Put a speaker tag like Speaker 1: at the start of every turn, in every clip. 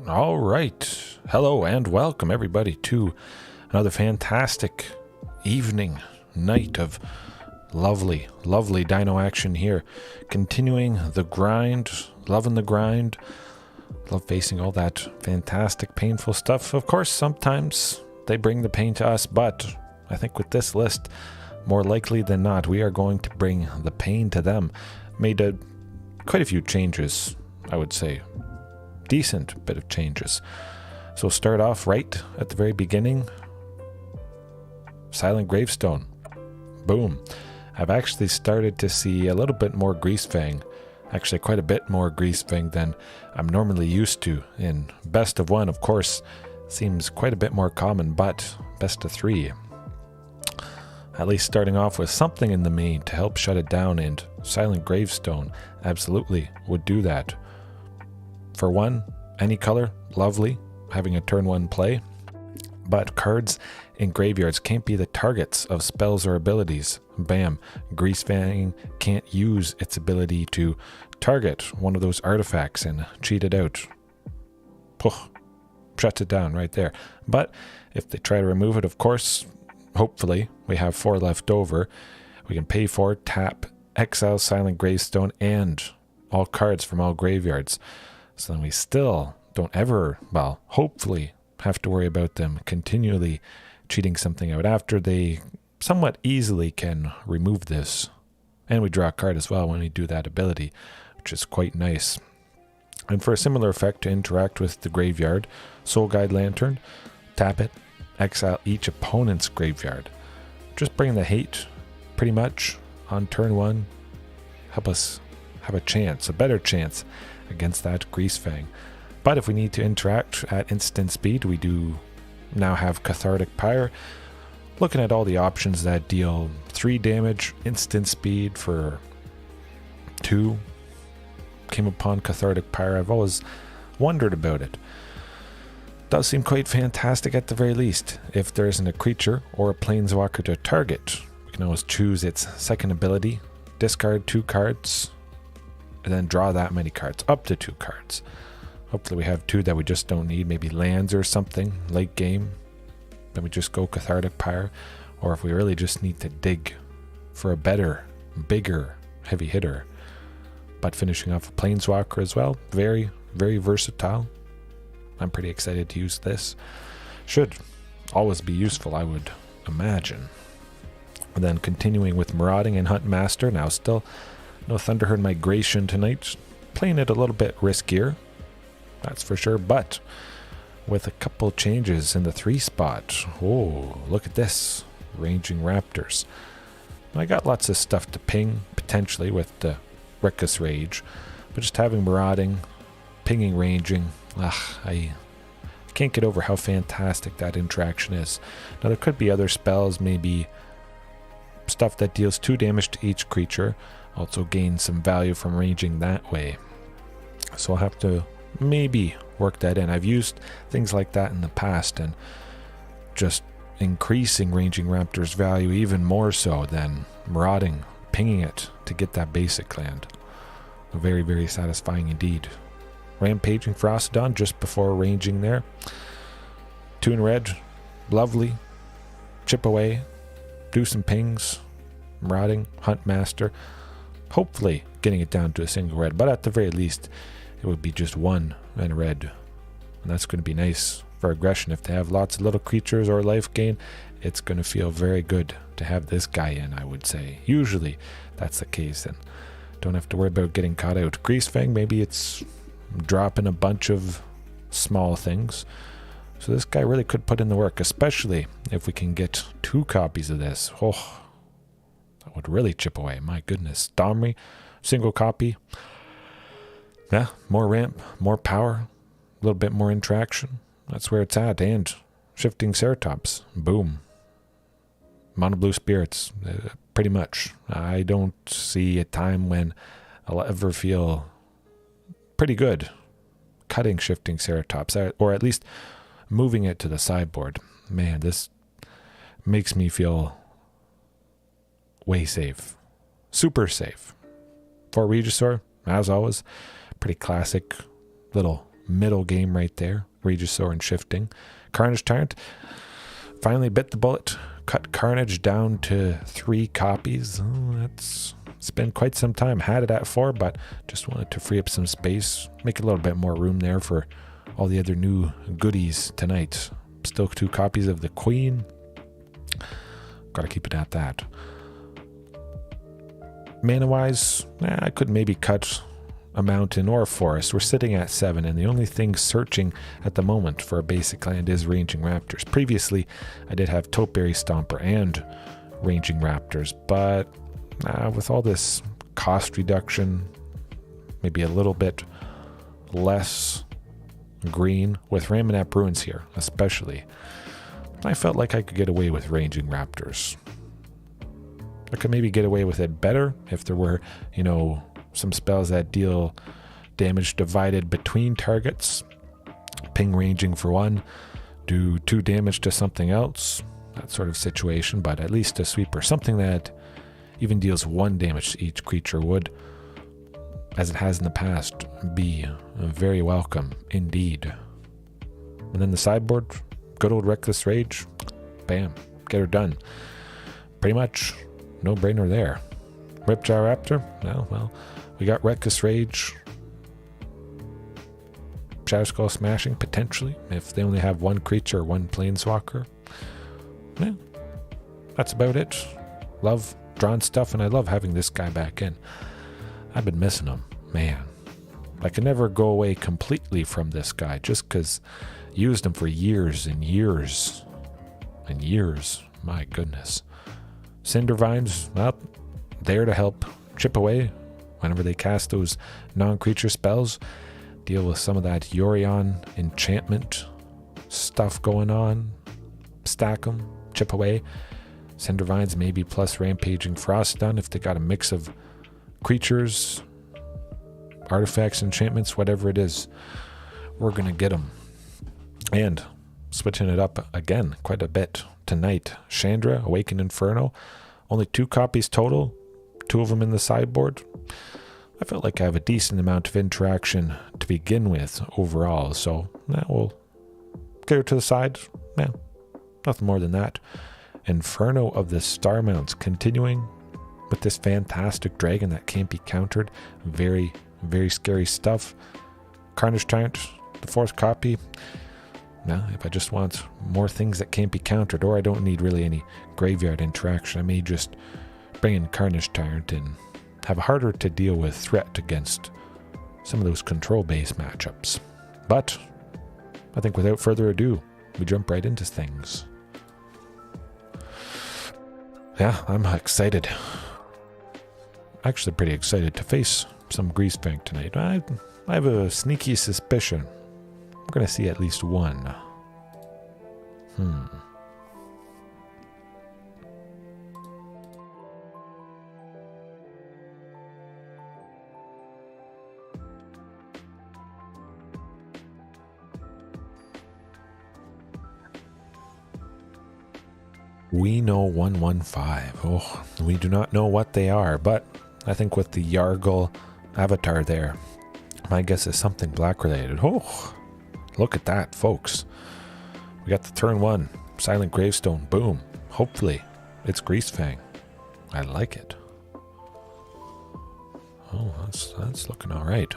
Speaker 1: All right. Hello and welcome everybody to another fantastic evening, night of lovely dino action here. Continuing the grind, loving the grind. Love facing all that fantastic, painful stuff. Of course, sometimes they bring the pain to us, but I think with this list, more likely than not, we are going to bring the pain to them. Made quite a few changes, I would say. Decent bit of changes. So we'll start off right at the very beginning. Silent Gravestone. Boom. I've actually started to see a little bit more Greasefang. Actually quite a bit more Greasefang than I'm normally used to. In best of one, of course, seems quite a bit more common, but best of three. At least starting off with something in the main to help shut it down, and Silent Gravestone absolutely would do that. For one, any color, lovely, having a turn one play. But cards in graveyards can't be the targets of spells or abilities. Bam. Greasefang can't use its ability to target one of those artifacts and cheat it out. Puh. Shuts it down right there. But if they try to remove it, of course, hopefully, we have 4 left over. We can pay for, tap, exile Silent Gravestone, and all cards from all graveyards. So then we still don't ever, well, hopefully have to worry about them continually cheating something out after they somewhat easily can remove this. And we draw a card as well when we do that ability, which is quite nice. And for a similar effect to interact with the graveyard, Soul Guide Lantern, tap it, exile each opponent's graveyard. Just bring the hate pretty much on turn one. Help us have a chance, a better chance against that Greasefang. But if we need to interact at instant speed, we do now have Cathartic Pyre. Looking at all the options that deal 3 damage, instant speed for 2. Came upon Cathartic Pyre. I've always wondered about it. Does seem quite fantastic at the very least. If there isn't a creature or a planeswalker to target, we can always choose its second ability, discard 2 cards, and then draw that many cards, up to 2 cards. Hopefully we have 2 that we just don't need, maybe lands or something, late game. Then we just go Cathartic Pyre. Or if we really just need to dig for a better, bigger, heavy hitter. But finishing off a Planeswalker as well, very, very versatile. I'm pretty excited to use this. Should always be useful, I would imagine. And then continuing with Marauding and Hunt Master, now still no Thunderherd Migration tonight. Playing it a little bit riskier, that's for sure, but with a couple changes in the 3 spot. Oh, look at this. Ranging Raptors. I got lots of stuff to ping, potentially, with the Reckless Rage, but just having Marauding, pinging Ranging, I can't get over how fantastic that interaction is. Now, there could be other spells, maybe stuff that deals 2 damage to each creature, also gain some value from ranging that way. So I'll have to maybe work that in. I've used things like that in the past and just increasing Ranging Raptor's value even more so than Marauding, pinging it to get that basic land. Very, very satisfying indeed. Rampaging Ferocidon just before ranging there. 2 in red, lovely. Chip away, do some pings. Marauding, Hunt Master. Hopefully getting it down to a single red, but at the very least it would be just 1 in red. And that's going to be nice for aggression. If they have lots of little creatures or life gain, it's going to feel very good to have this guy in, I would say. Usually that's the case, and don't have to worry about getting caught out. Greasefang, maybe it's dropping a bunch of small things. So this guy really could put in the work, especially if we can get 2 copies of this. Oh, that would really chip away. My goodness. Domri, single copy. Yeah, more ramp, more power, a little bit more interaction. That's where it's at. And Shifting Ceratops. Boom. Mono Blue Spirits. Pretty much. I don't see a time when I'll ever feel pretty good cutting Shifting Ceratops, or at least moving it to the sideboard. Man, this makes me feel way safe. Super safe. For Regisaur, as always, pretty classic little middle game right there. Regisaur and Shifting. Carnage Tyrant finally bit the bullet. Cut Carnage down to 3 copies. Oh, it's been quite some time. Had it at 4, but just wanted to free up some space. Make a little bit more room there for all the other new goodies tonight. Still 2 copies of the Queen. Gotta keep it at that. Mana-wise, I could maybe cut a mountain or a forest. We're sitting at 7, and the only thing searching at the moment for a basic land is Ranging Raptors. Previously, I did have Topiary Stomper and Ranging Raptors, but with all this cost reduction, maybe a little bit less green, with Ramunap Ruins here especially, I felt like I could get away with Ranging Raptors. I could maybe get away with it better if there were, some spells that deal damage divided between targets. Ping ranging for 1, do 2 damage to something else, that sort of situation, but at least a sweeper. Something that even deals 1 damage to each creature would, as it has in the past, be very welcome indeed. And then the sideboard, good old Reckless Rage, bam, get her done. Pretty much no brainer there. Ripjaw Raptor, well, we got Reckless Rage, Shatterskull Smashing potentially, if they only have 1 creature or 1 planeswalker. Yeah, that's about it. Love drawn stuff, and I love having this guy back in. I've been missing him, man. I can never go away completely from this guy just because I used him for years and years and years. My goodness. Cindervines, well, there to help chip away whenever they cast those non-creature spells. Deal with some of that Yorion enchantment stuff going on. Stack them, chip away. Cindervines maybe plus Rampaging Ferocidon if they got a mix of creatures, artifacts, enchantments, whatever it is. We're going to get them. And switching it up again quite a bit tonight. Chandra, Awakened Inferno. Only 2 copies total. 2 of them in the sideboard. I felt like I have a decent amount of interaction to begin with overall, so we'll get her to the side. Nothing more than that. Inferno of the Star Mounts, continuing with this fantastic dragon that can't be countered. Very, very scary stuff. Carnage Tyrant, the 4th copy. Now, if I just want more things that can't be countered, or I don't need really any graveyard interaction, I may just bring in Carnage Tyrant and have a harder to deal with threat against some of those control-based matchups. But I think without further ado, we jump right into things. Yeah, I'm excited. Actually pretty excited to face some Greasefang tonight. I have a sneaky suspicion we're going to see at least one. We know 115. Oh, we do not know what they are, but I think with the Yargle avatar there, my guess is something black related. Oh, look at that, folks. We got the turn 1 Silent Gravestone. Boom. Hopefully it's Greasefang. I like it. Oh, that's looking all right.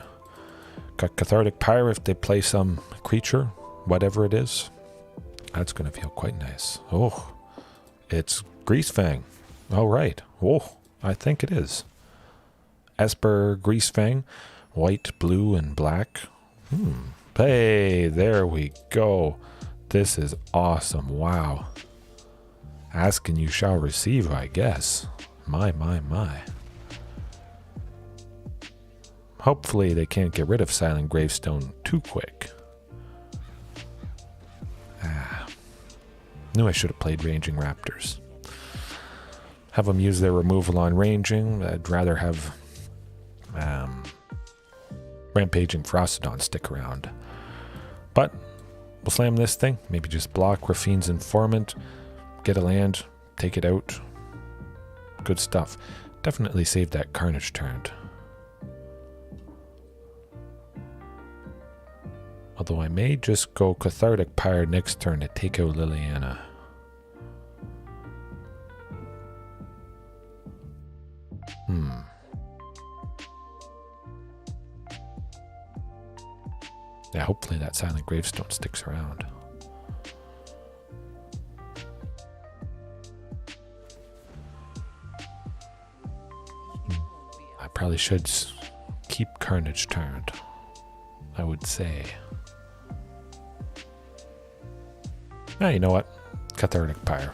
Speaker 1: Got Cathartic Pyre if they play some creature, whatever it is. That's going to feel quite nice. Oh, it's Greasefang. All right. Oh, I think it is. Esper Greasefang. White, blue, and black. Hey, there we go. This is awesome. Wow. Ask and you shall receive, I guess. My. Hopefully they can't get rid of Silent Gravestone too quick. Knew I should have played Ranging Raptors. Have them use their removal on ranging. I'd rather have Rampaging Ferocidon stick around. But we'll slam this thing. Maybe just block Rafine's Informant. Get a land. Take it out. Good stuff. Definitely save that Carnage Tyrant. Although I may just go Cathartic Pyre next turn to take out Liliana. Yeah, hopefully that Silent Gravestone sticks around. I probably should keep Carnage turned, I would say. Ah, you know what? Cathartic Pyre.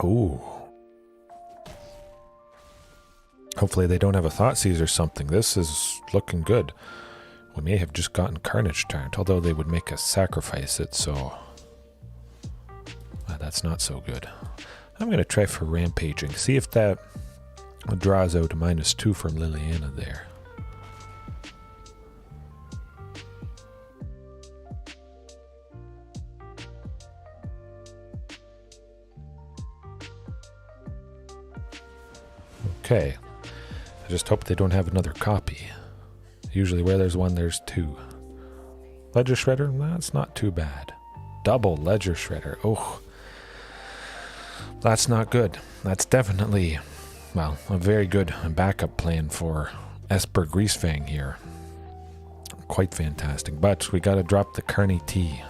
Speaker 1: Ooh. Hopefully they don't have a Thoughtseize or something. This is looking good. We may have just gotten Carnage turned, although they would make us sacrifice it, so... that's not so good. I'm going to try for Rampaging. See if that draws out a -2 from Liliana there. Okay. I just hope they don't have another copy. Usually where there's one, there's two. Ledger Shredder? That's not too bad. Double Ledger Shredder. Oh. That's not good. That's definitely, well, a very good backup plan for Esper Greasefang here. Quite fantastic. But we gotta drop the Carney T.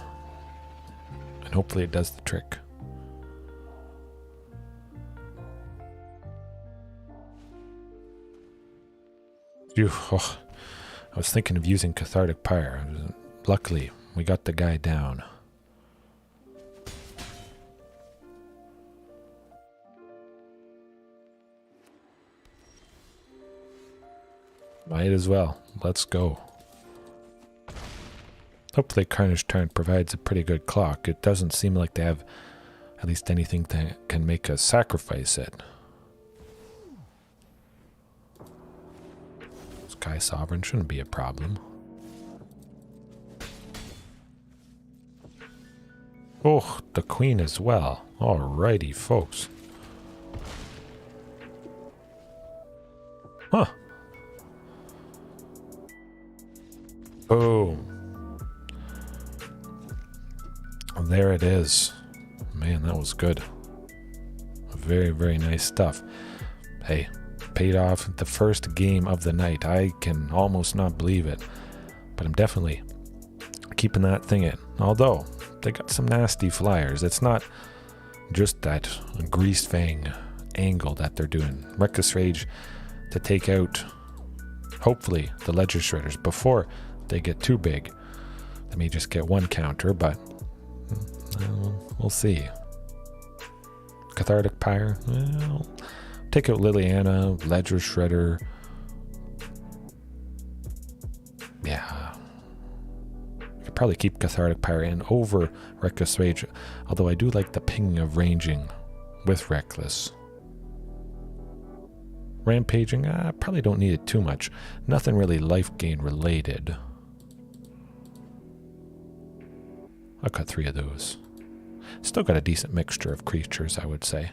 Speaker 1: And hopefully it does the trick. Oh, I was thinking of using Cathartic Pyre. Luckily, we got the guy down. Might as well. Let's go. Hopefully Carnage Turn provides a pretty good clock. It doesn't seem like they have at least anything that can make us sacrifice it. Sky Sovereign shouldn't be a problem. Oh, the Queen as well. Alrighty, folks. Huh. Boom. There it is. Man, that was good. Very, very nice stuff. Hey, paid off the first game of the night. I can almost not believe it. But I'm definitely keeping that thing in. Although, they got some nasty flyers. It's not just that Greasefang angle that they're doing. Reckless Rage to take out, hopefully, the Ledger Shredders before they get too big. They may just get one counter, but we'll see. Cathartic Pyre, well, take out Liliana, Ledger Shredder. Yeah. I could probably keep Cathartic Pyre in over Reckless Rage, although I do like the pinging of Ranging with Reckless. Rampaging, I probably don't need it too much. Nothing really life gain related. I'll cut 3 of those. Still got a decent mixture of creatures, I would say.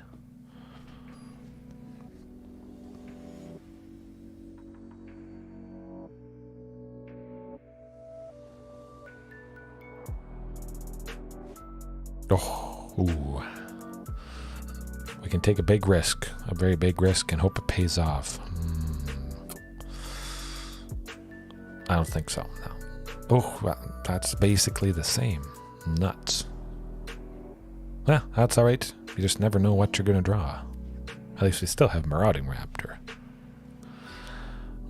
Speaker 1: Oh, ooh. We can take a big risk, a very big risk, and hope it pays off. I don't think so, no. Oh, well, that's basically the same. Nuts. Yeah, that's alright. You just never know what you're going to draw. At least we still have Marauding Raptor.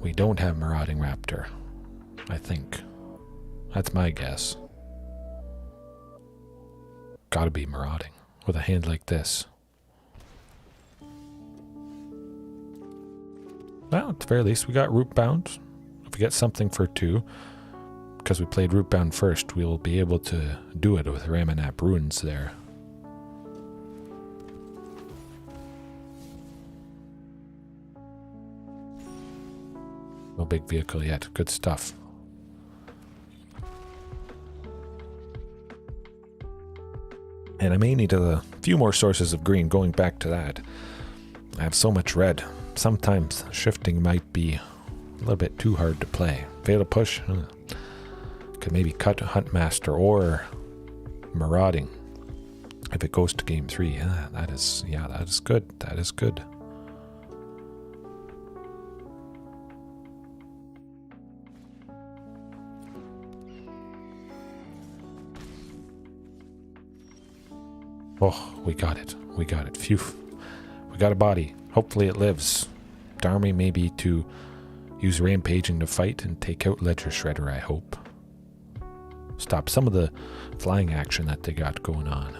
Speaker 1: We don't have Marauding Raptor, I think. That's my guess. Gotta be Marauding with a hand like this. Well, at the very least, we got Rootbound. If we get something for 2, because we played Rootbound first, we will be able to do it with Ramunap Ruins there. No big vehicle yet. Good stuff. And I may need a few more sources of green going back to that. I have so much red. sometimes shifting might be a little bit too hard to play. Fatal Push, could maybe cut Huntmaster or Marauding if it goes to game 3. Yeah, that is good. That is good. Oh, we got it. We got it. Phew. We got a body. Hopefully it lives. Darmy maybe to use Rampaging to fight and take out Ledger Shredder, I hope. Stop some of the flying action that they got going on.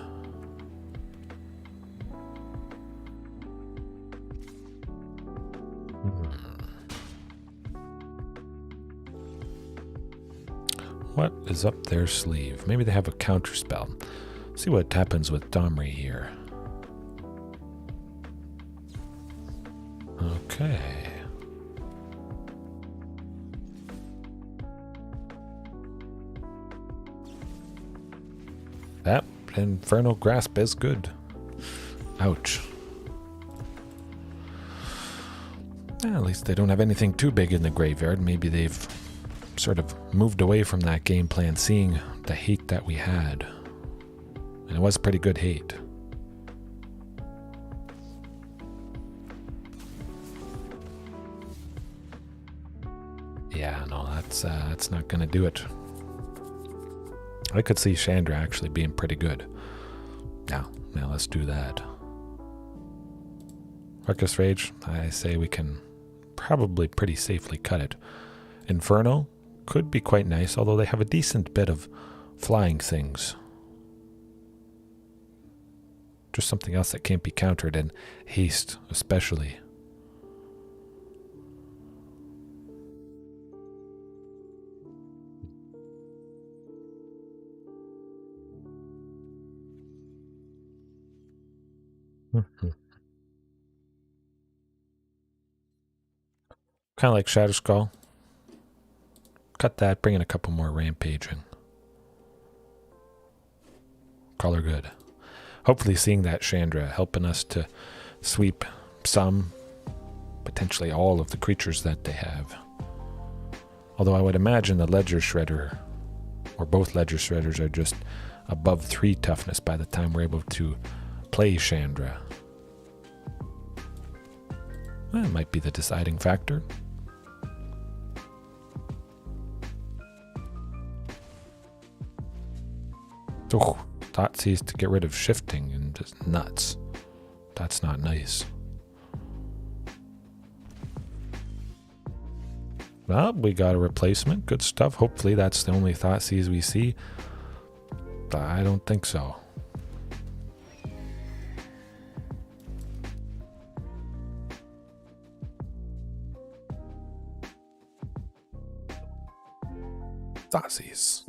Speaker 1: What is up their sleeve? Maybe they have a counter spell. See what happens with Domri here. Okay. That Infernal Grasp is good. Ouch. At least they don't have anything too big in the graveyard. Maybe they've sort of moved away from that game plan, seeing the hate that we had. And it was pretty good hate. Yeah, no, that's not gonna do it. I could see Chandra actually being pretty good. Now let's do that. Arcus Rage, I say we can probably pretty safely cut it. Inferno could be quite nice, although they have a decent bit of flying things. Just something else that can't be countered, and haste especially. Kind of like Shatterskull. Cut that, bring in a couple more Rampaging. Call her good. Hopefully seeing that Chandra helping us to sweep some, potentially all of the creatures that they have. Although I would imagine the Ledger Shredder, or both Ledger Shredders, are just above 3 toughness by the time we're able to play Chandra. That might be the deciding factor. Oh, Thoughtseize to get rid of shifting and just nuts. That's not nice. Well, we got a replacement. Good stuff. Hopefully that's the only Thoughtseize we see. But I don't think so. Thoughtseize.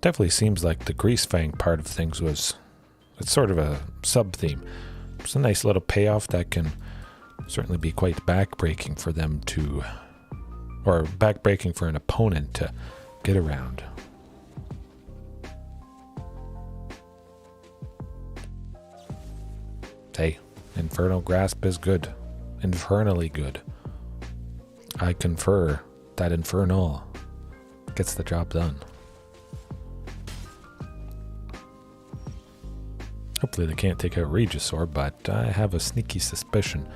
Speaker 1: Definitely seems like the Greasefang part of things it's sort of a sub-theme. It's a nice little payoff that can certainly be quite backbreaking for them to, or backbreaking for an opponent to get around. Hey, Infernal Grasp is good. Infernally good. I confer that Infernal gets the job done. Hopefully they can't take out Regisaur, but I have a sneaky suspicion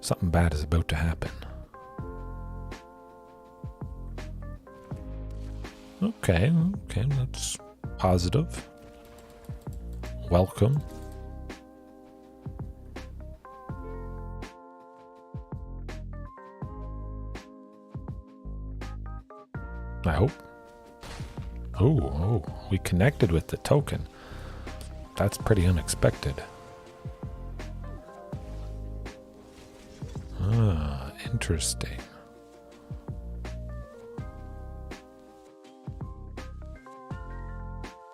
Speaker 1: something bad is about to happen. Okay, that's positive. Welcome. I hope. Oh, we connected with the token. That's pretty unexpected. Ah, interesting.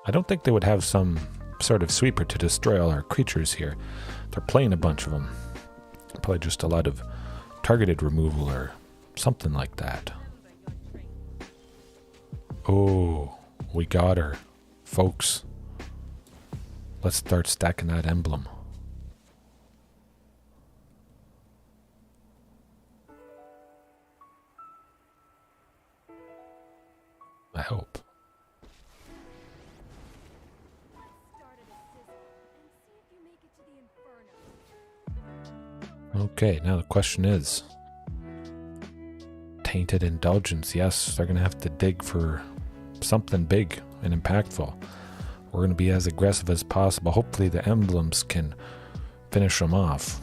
Speaker 1: I don't think they would have some sort of sweeper to destroy all our creatures here. They're playing a bunch of them. Probably just a lot of targeted removal or something like that. Oh, we got her, folks. let's start stacking that emblem. I hope. Okay, now the question is, Tainted Indulgence. Yes, they're going to have to dig for something big and impactful. We're going to be as aggressive as possible. Hopefully the emblems can finish them off.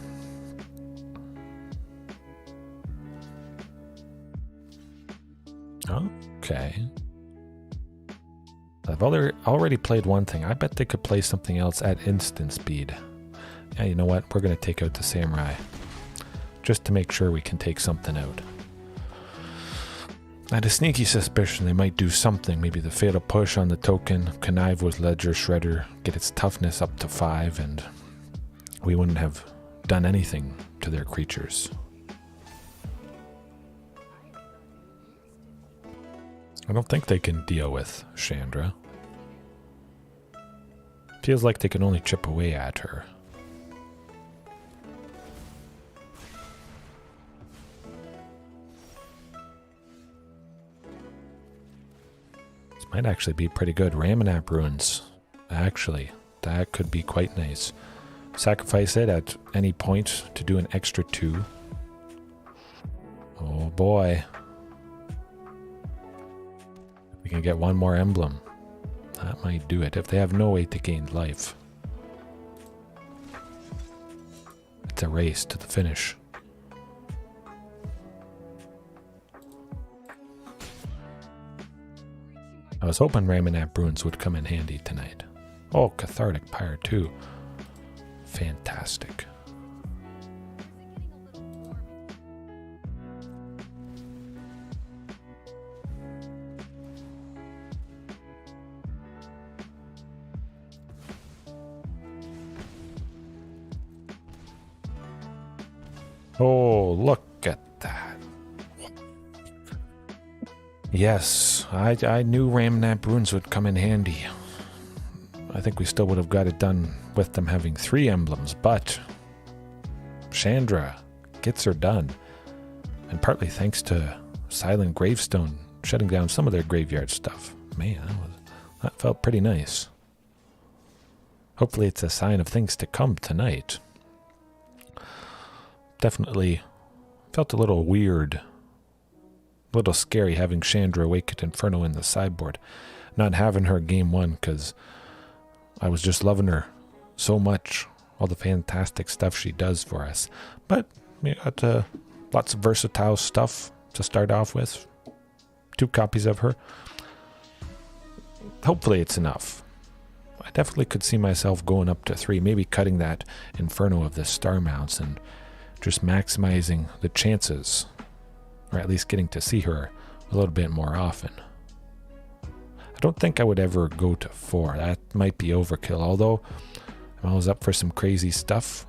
Speaker 1: Okay. I've already played one thing. I bet they could play something else at instant speed. Yeah, you know what? We're going to take out the samurai. Just to make sure we can take something out. I had a sneaky suspicion they might do something. Maybe the fatal push on the token, connive with Ledger Shredder, get its toughness up to 5, and we wouldn't have done anything to their creatures. I don't think they can deal with Chandra. Feels like they can only chip away at her. This might actually be pretty good. Ramunap Ruins. Actually, that could be quite nice. Sacrifice it at any point to do an extra 2. Oh boy. We can get one more emblem. That might do it if they have no way to gain life. It's a race to the finish. I was hoping Ramunap Ruins would come in handy tonight. Oh, Cathartic Pyre too. Fantastic. Oh, look at that. Yes, I knew Ramunap Ruins would come in handy. I think we still would have got it done with them having 3 emblems, but Chandra gets her done. And partly thanks to Silent Gravestone shutting down some of their graveyard stuff. Man, that felt pretty nice. Hopefully it's a sign of things to come tonight. Definitely felt a little weird, a little scary having Chandra Wicked Inferno in the sideboard. Not having her game 1 because I was just loving her so much, all the fantastic stuff she does for us. But we got lots of versatile stuff to start off with. 2 copies of her. Hopefully it's enough. I definitely could see myself going up to 3, maybe cutting that Inferno of the Star Mounts and just maximizing the chances, or at least getting to see her a little bit more often. I don't think I would ever go to 4. That might be overkill, although I'm always up for some crazy stuff.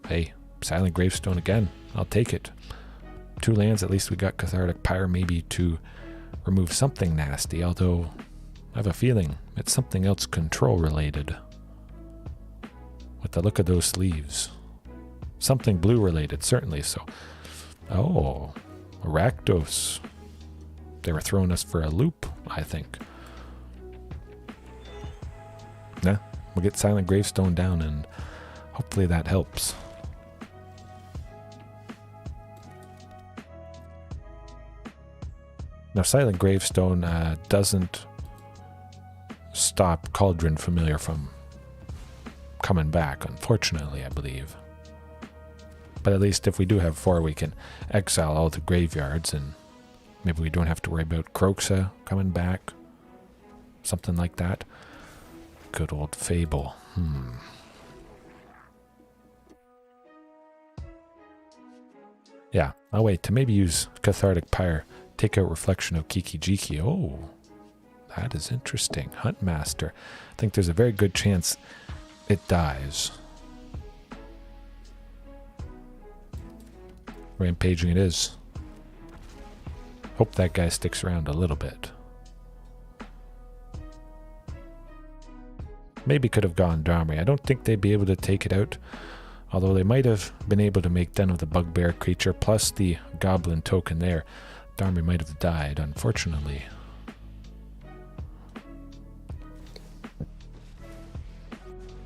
Speaker 1: Hey, Silent Gravestone again. I'll take it. 2 lands, at least we got Cathartic Pyre maybe to remove something nasty, although I have a feeling it's something else control related. With the look of those sleeves. Something blue related, certainly. So, oh, Rakdos. They were throwing us for a loop, I think. Nah, we'll get Silent Gravestone down and hopefully that helps. Now, Silent Gravestone doesn't stop Cauldron Familiar from coming back, unfortunately, I believe. But at least if we do have 4, we can exile all the graveyards and maybe we don't have to worry about Kroxa coming back. Something like that. Good old Fable. Yeah, I'll wait to maybe use Cathartic Pyre. Take out Reflection of Kiki Jiki. Oh, that is interesting. Huntmaster. I think there's a very good chance it dies. Rampaging it is. Hope that guy sticks around a little bit. Maybe could have gone Domri. I don't think they'd be able to take it out. Although they might have been able to make Den of the Bugbear creature plus the Goblin token there. Domri might have died, unfortunately.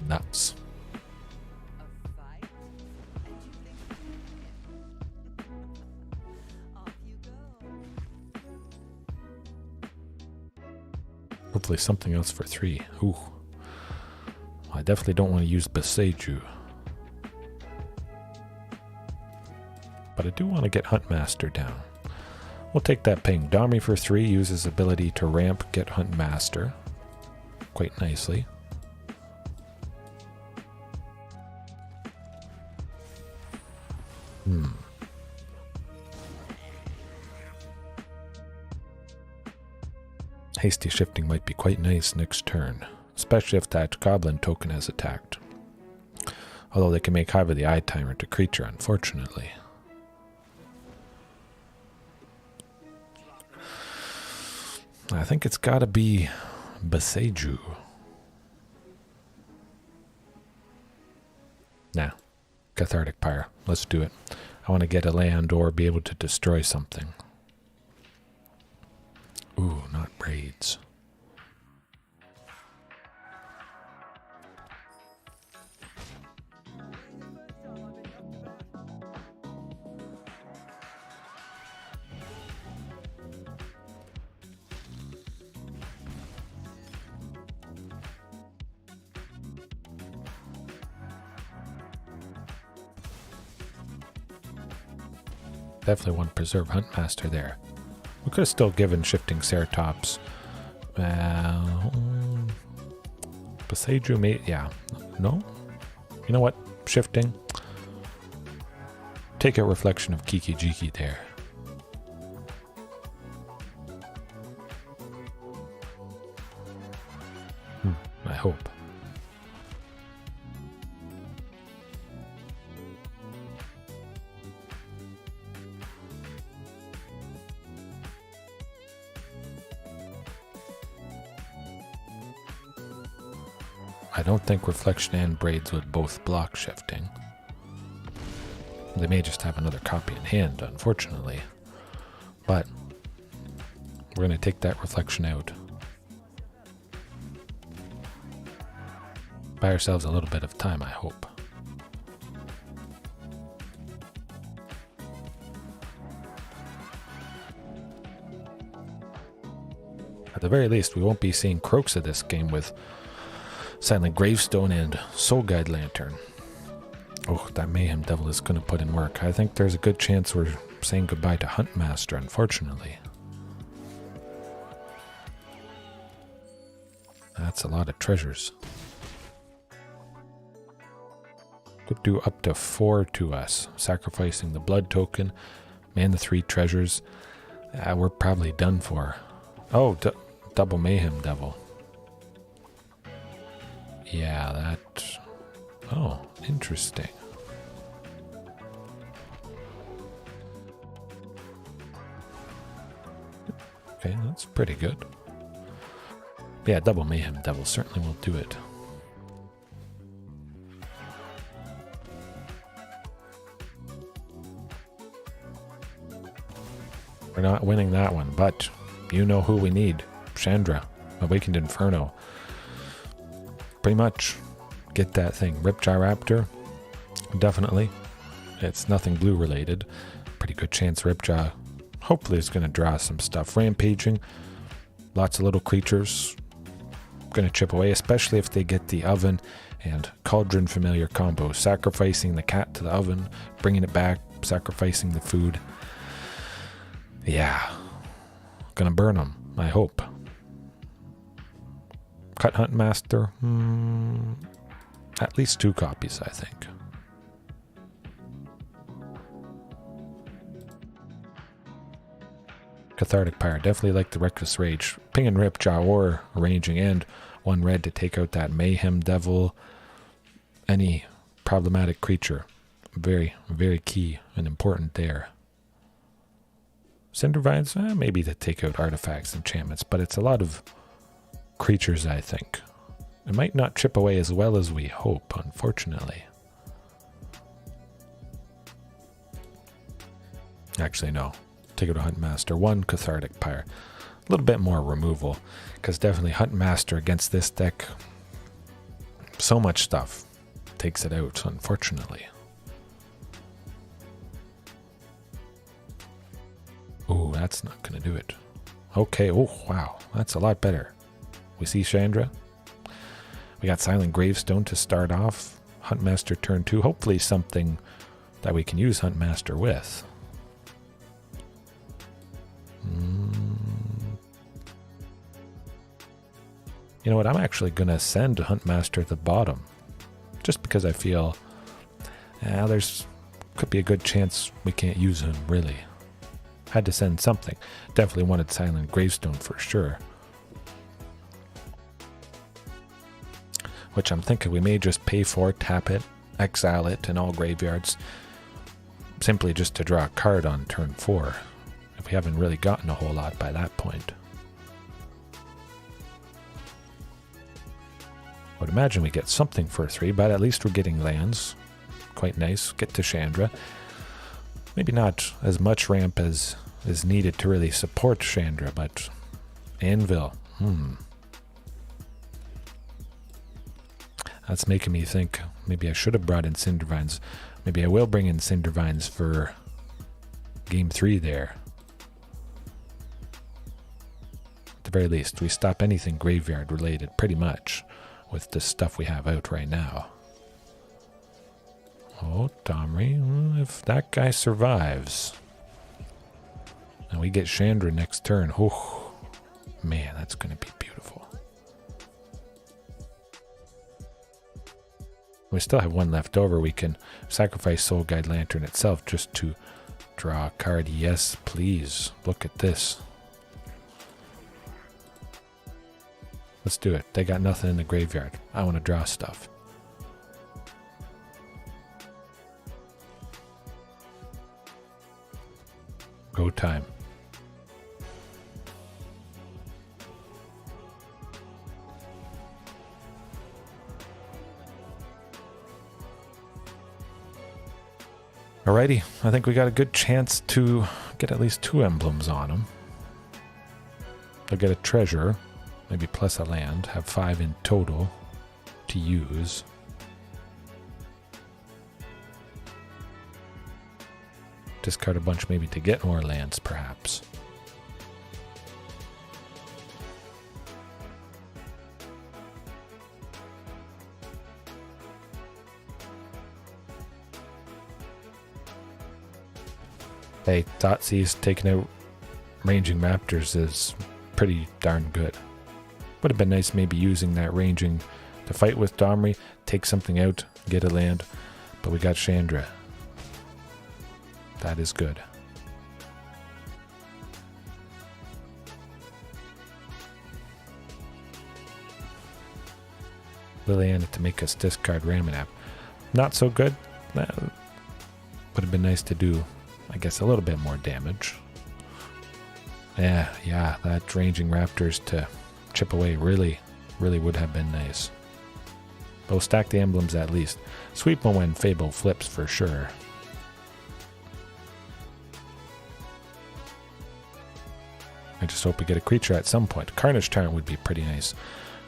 Speaker 1: Nuts. Hopefully something else for 3. Ooh. I definitely don't want to use Boseiju. But I do want to get Huntmaster down. We'll take that ping. Domri for 3 uses ability to ramp, get Huntmaster. Quite nicely. Hasty shifting might be quite nice next turn, especially if that Goblin token has attacked. Although they can make Hive of the Eye Timer to creature, unfortunately. I think it's gotta be Boseiju. Nah. Cathartic Pyre. Let's do it. I want to get a land or be able to destroy something. Ooh, not braids. Definitely want to preserve Huntmaster there. We could have still given Shifting Ceratops. Boseiju may... yeah. No? You know what? Shifting. Take a Reflection of Kiki Jiki there. I hope. I don't think Reflection and Braids would both block Shifting. They may just have another copy in hand, unfortunately. But we're going to take that Reflection out. Buy ourselves a little bit of time, I hope. At the very least, we won't be seeing Croaks of this game with Silent Gravestone and Soul Guide Lantern. Oh, that Mayhem Devil is going to put in work. I think there's a good chance we're saying goodbye to Huntmaster, unfortunately. That's a lot of treasures. Could do up to 4 to us. Sacrificing the blood token, man the 3 treasures. We're probably done for. Oh, double Mayhem Devil. Yeah, that... oh, interesting. Okay, that's pretty good. Yeah, double Mayhem Devil certainly will do it. We're not winning that one, but you know who we need. Chandra, Awakened Inferno. Pretty much get that thing. Ripjaw Raptor, definitely. It's nothing blue related. Pretty good chance Ripjaw hopefully is going to draw some stuff. Rampaging, lots of little creatures. Going to chip away, especially if they get the Oven and Cauldron Familiar combo. Sacrificing the cat to the Oven, bringing it back, sacrificing the food. Yeah. Gonna burn them, I hope. Cut Huntmaster, at least 2 copies, I think. Cathartic Pyre, definitely like the Reckless Rage. Ping and Ripjaw or Ranging, and 1 red to take out that Mayhem Devil. Any problematic creature. Very, very key and important there. Cinder Vines, maybe to take out artifacts, enchantments, but it's a lot of creatures, I think. It might not chip away as well as we hope, unfortunately. Actually, no. Take it to Huntmaster. 1 Cathartic Pyre. A little bit more removal, because definitely Huntmaster against this deck, so much stuff takes it out, unfortunately. Oh, that's not going to do it. Okay, oh, wow. That's a lot better. We see Chandra. We got Silent Gravestone to start off. Huntmaster turn 2. Hopefully something that we can use Huntmaster with. You know what? I'm actually going to send Huntmaster at the bottom. Just because I feel there's could be a good chance we can't use him, really. Had to send something. Definitely wanted Silent Gravestone for sure. Which I'm thinking we may just pay for, tap it, exile it in all graveyards. Simply just to draw a card on turn 4. If we haven't really gotten a whole lot by that point. I would imagine we get something for 3, but at least we're getting lands. Quite nice. Get to Chandra. Maybe not as much ramp as is needed to really support Chandra, but Anvil. That's making me think maybe I should have brought in Cindervines. Maybe I will bring in Cindervines for game 3 there. At the very least, we stop anything graveyard related pretty much with the stuff we have out right now. Oh, Domri, if that guy survives. And we get Chandra next turn. Oh, man, that's going to be beautiful. We still have 1 left over. We can sacrifice Soul Guide Lantern itself just to draw a card. Yes, please. Look at this. Let's do it. They got nothing in the graveyard. I want to draw stuff. Go time. Alrighty, I think we got a good chance to get at least 2 emblems on them. They'll get a treasure, maybe plus a land, have 5 in total to use. Discard a bunch maybe to get more lands, perhaps. Hey, Thoughtseize taking out Ranging Raptors is pretty darn good. Would have been nice maybe using that Ranging to fight with Domri, take something out, get a land, but we got Chandra. That is good. Liliana to make us discard Ramunap. Not so good. Would have been nice to do, I guess, a little bit more damage. Yeah, that Ranging Raptors to chip away really would have been nice. But we'll stack the emblems at least. Sweep them when Fable flips for sure. I just hope we get a creature at some point. Carnage Tyrant would be pretty nice.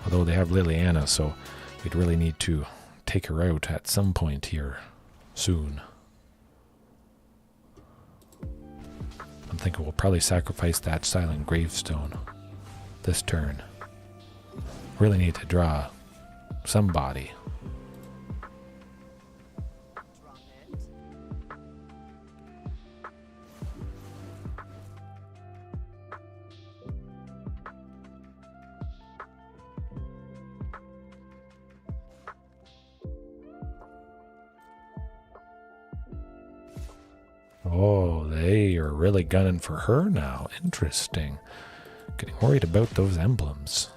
Speaker 1: Although they have Liliana, so we'd really need to take her out at some point here soon. I'm thinking we'll probably sacrifice that Silent Gravestone this turn. Really need to draw somebody. Oh, they are really gunning for her now. Interesting. Getting worried about those emblems.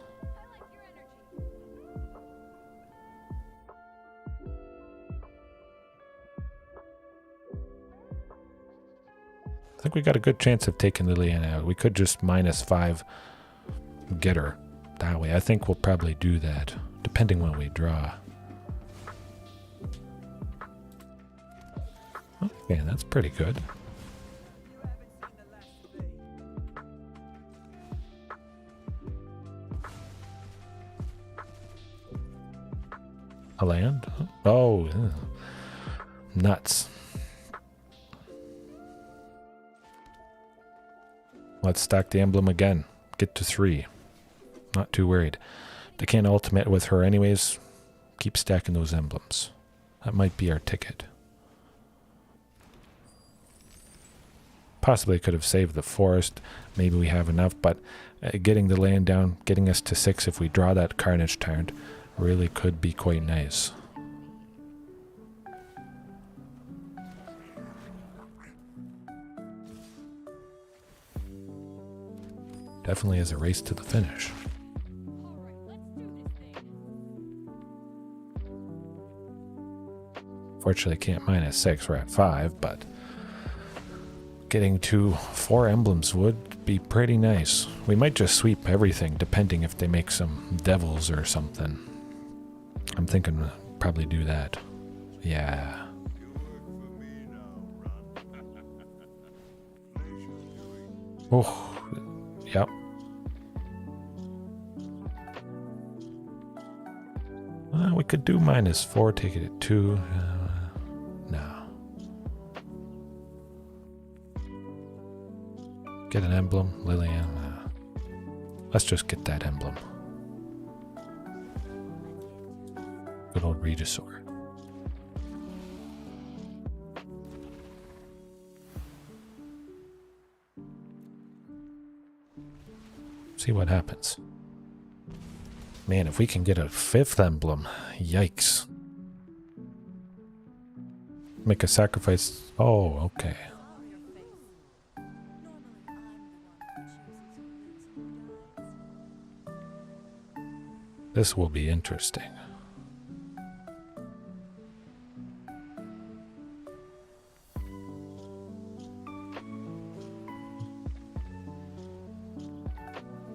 Speaker 1: I think we got a good chance of taking Liliana out. We could just -5 get her that way. I think we'll probably do that. depending when we draw. Okay, that's pretty good. A land? Oh, nuts. Let's stack the emblem again. Get to 3. Not too worried. They can't ultimate with her anyways. Keep stacking those emblems. That might be our ticket. Possibly could have saved the forest. Maybe we have enough, but getting the land down, getting us to 6 if we draw that Carnage Tyrant really could be quite nice. Definitely is a race to the finish. Fortunately, can't -6. We're at 5, but getting to 4 emblems would be pretty nice. We might just sweep everything, depending if they make some devils or something. I'm thinking we'll probably do that. Yeah. Oh, yep. We could do -4, take it at 2. No. Get an emblem, Lillian. Let's just get that emblem. Good old Regisaur. See what happens. Man, if we can get a 5th emblem, yikes. Make a sacrifice. Oh, okay. This will be interesting.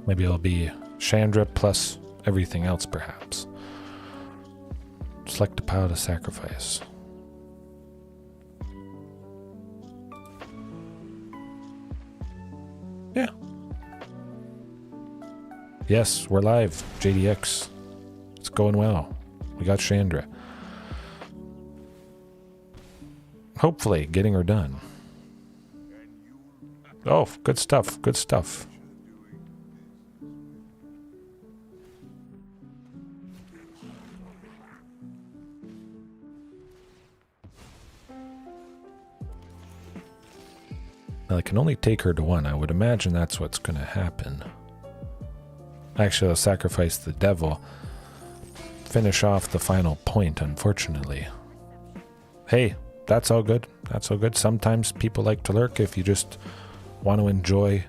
Speaker 1: Maybe it'll be Chandra plus everything else, perhaps. Select a pile to sacrifice. Yeah. Yes, we're live. JDX. It's going well. We got Chandra. Hopefully, getting her done. Oh, good stuff. Good stuff. Now, I can only take her to 1. I would imagine that's what's going to happen. Actually, I'll sacrifice the devil. Finish off the final point, unfortunately. Hey, that's all good. That's all good. Sometimes people like to lurk if you just want to enjoy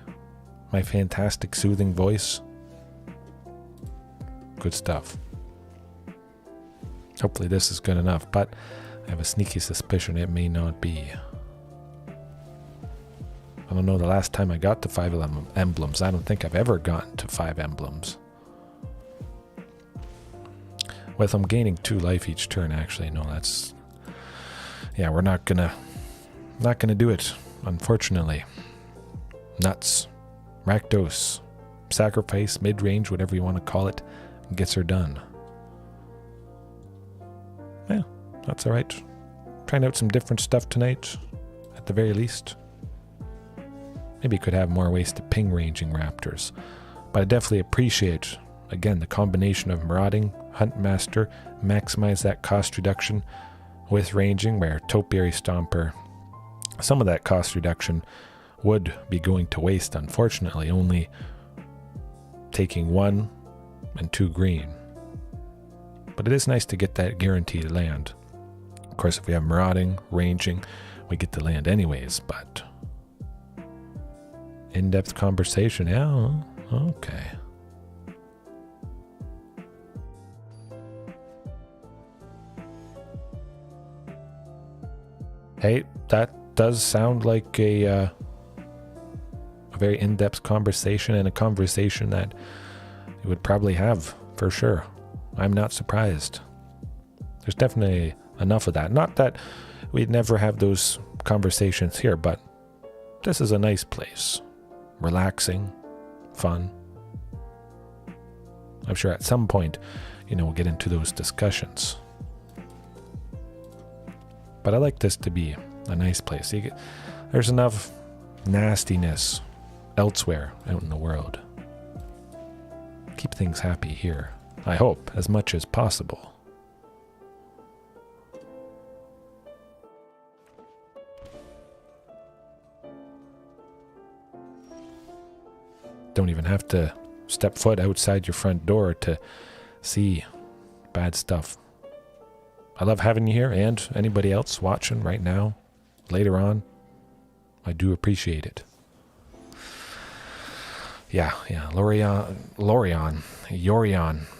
Speaker 1: my fantastic soothing voice. Good stuff. Hopefully this is good enough, but I have a sneaky suspicion it may not be. I don't know the last time I got to 5 emblems. I don't think I've ever gotten to 5 emblems. With them gaining 2 life each turn, actually, no, that's... Yeah, we're not gonna do it, unfortunately. Nuts. Rakdos. Sacrifice, mid-range, whatever you want to call it, gets her done. Yeah, that's alright. Trying out some different stuff tonight, at the very least. Maybe could have more ways to ping Ranging Raptors. But I definitely appreciate, again, the combination of Marauding, Huntmaster, maximize that cost reduction with Ranging, where Topiary Stomper, some of that cost reduction would be going to waste, unfortunately, only taking 1 and 2 green. But it is nice to get that guaranteed land. Of course, if we have Marauding, Ranging, we get the land anyways, but... In-depth conversation, yeah, okay. Hey, that does sound like a very in-depth conversation, and a conversation that you would probably have, for sure. I'm not surprised. There's definitely enough of that. Not that we'd never have those conversations here, but this is a nice place. Relaxing, fun. I'm sure at some point, we'll get into those discussions. But I like this to be a nice place. There's enough nastiness elsewhere out in the world. Keep things happy here, I hope, as much as possible. Don't even have to step foot outside your front door to see bad stuff. I love having you here, and anybody else watching right now, later on. I do appreciate it. Yeah, Yorion,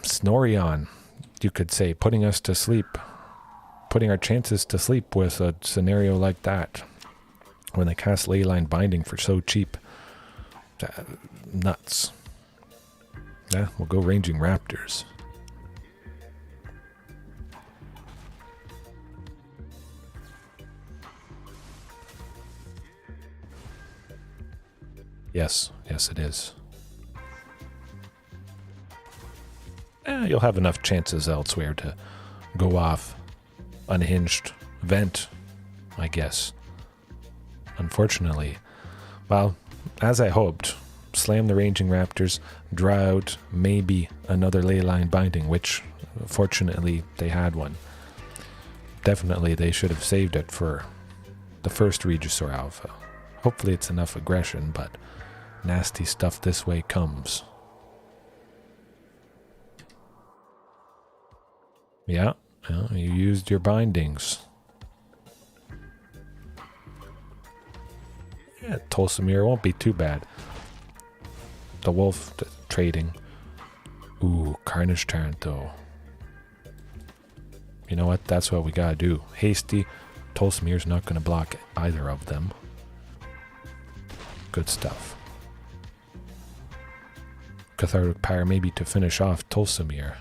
Speaker 1: Snorion, you could say, putting us to sleep, putting our chances to sleep with a scenario like that. When they cast Leyline Binding for so cheap. Nuts. Yeah, we'll go Ranging Raptors. Yes, it is. You'll have enough chances elsewhere to go off unhinged vent, I guess. Unfortunately, well, as I hoped, slam the Ranging Raptors, draw out maybe another Leyline Binding, which fortunately they had one. Definitely they should have saved it for the first Regisaur Alpha. Hopefully it's enough aggression, but nasty stuff this way comes. Yeah, well, you used your bindings. Yeah, Tolsimir won't be too bad. The wolf trading. Ooh, Carnage Tyrant though. You know what? That's what we gotta do. Hasty. Tolsimir's not gonna block either of them. Good stuff. Cathartic Pyre maybe to finish off Tolsimir.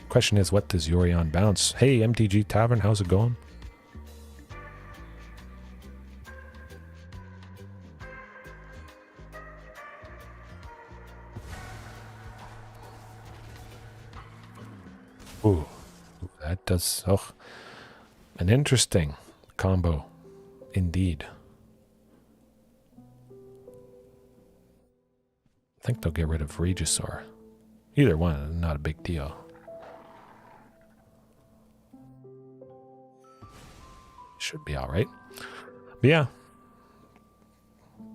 Speaker 1: Question is, what does Yorion bounce? Hey, MTG Tavern, how's it going? Ooh, that does... Oh, an interesting combo, indeed. I think they'll get rid of Regisaur. Either one, not a big deal. Should be alright. But yeah,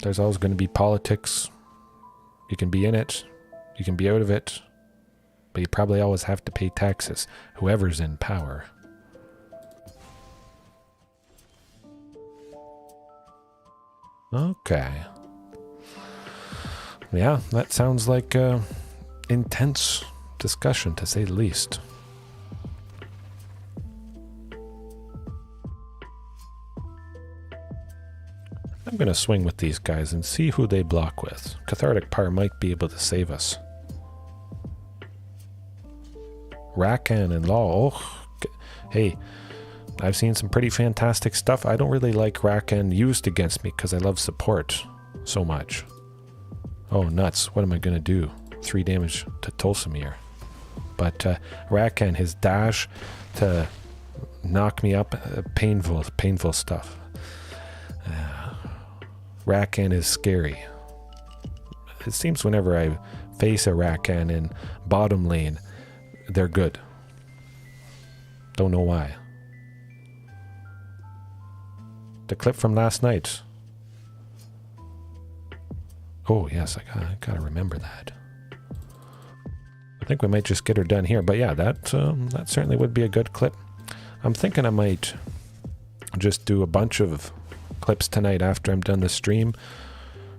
Speaker 1: there's always going to be politics. You can be in it, you can be out of it, but you probably always have to pay taxes, whoever's in power. Okay. Yeah, that sounds like a intense discussion, to say the least. I'm going to swing with these guys and see who they block with. Cathartic Pyre might be able to save us. Rakan and Law. Oh, hey, I've seen some pretty fantastic stuff. I don't really like Rakan used against me because I love support so much. Oh, nuts. What am I going to do? 3 damage to Tolsimir. But Rakan, his dash to knock me up, painful stuff. Rakan is scary. It seems whenever I face a Rakan in bottom lane, they're good. Don't know why. The clip from last night. Oh yes, I gotta remember that. I think we might just get her done here. But yeah, that certainly would be a good clip. I'm thinking I might just do a bunch of clips tonight after I'm done the stream.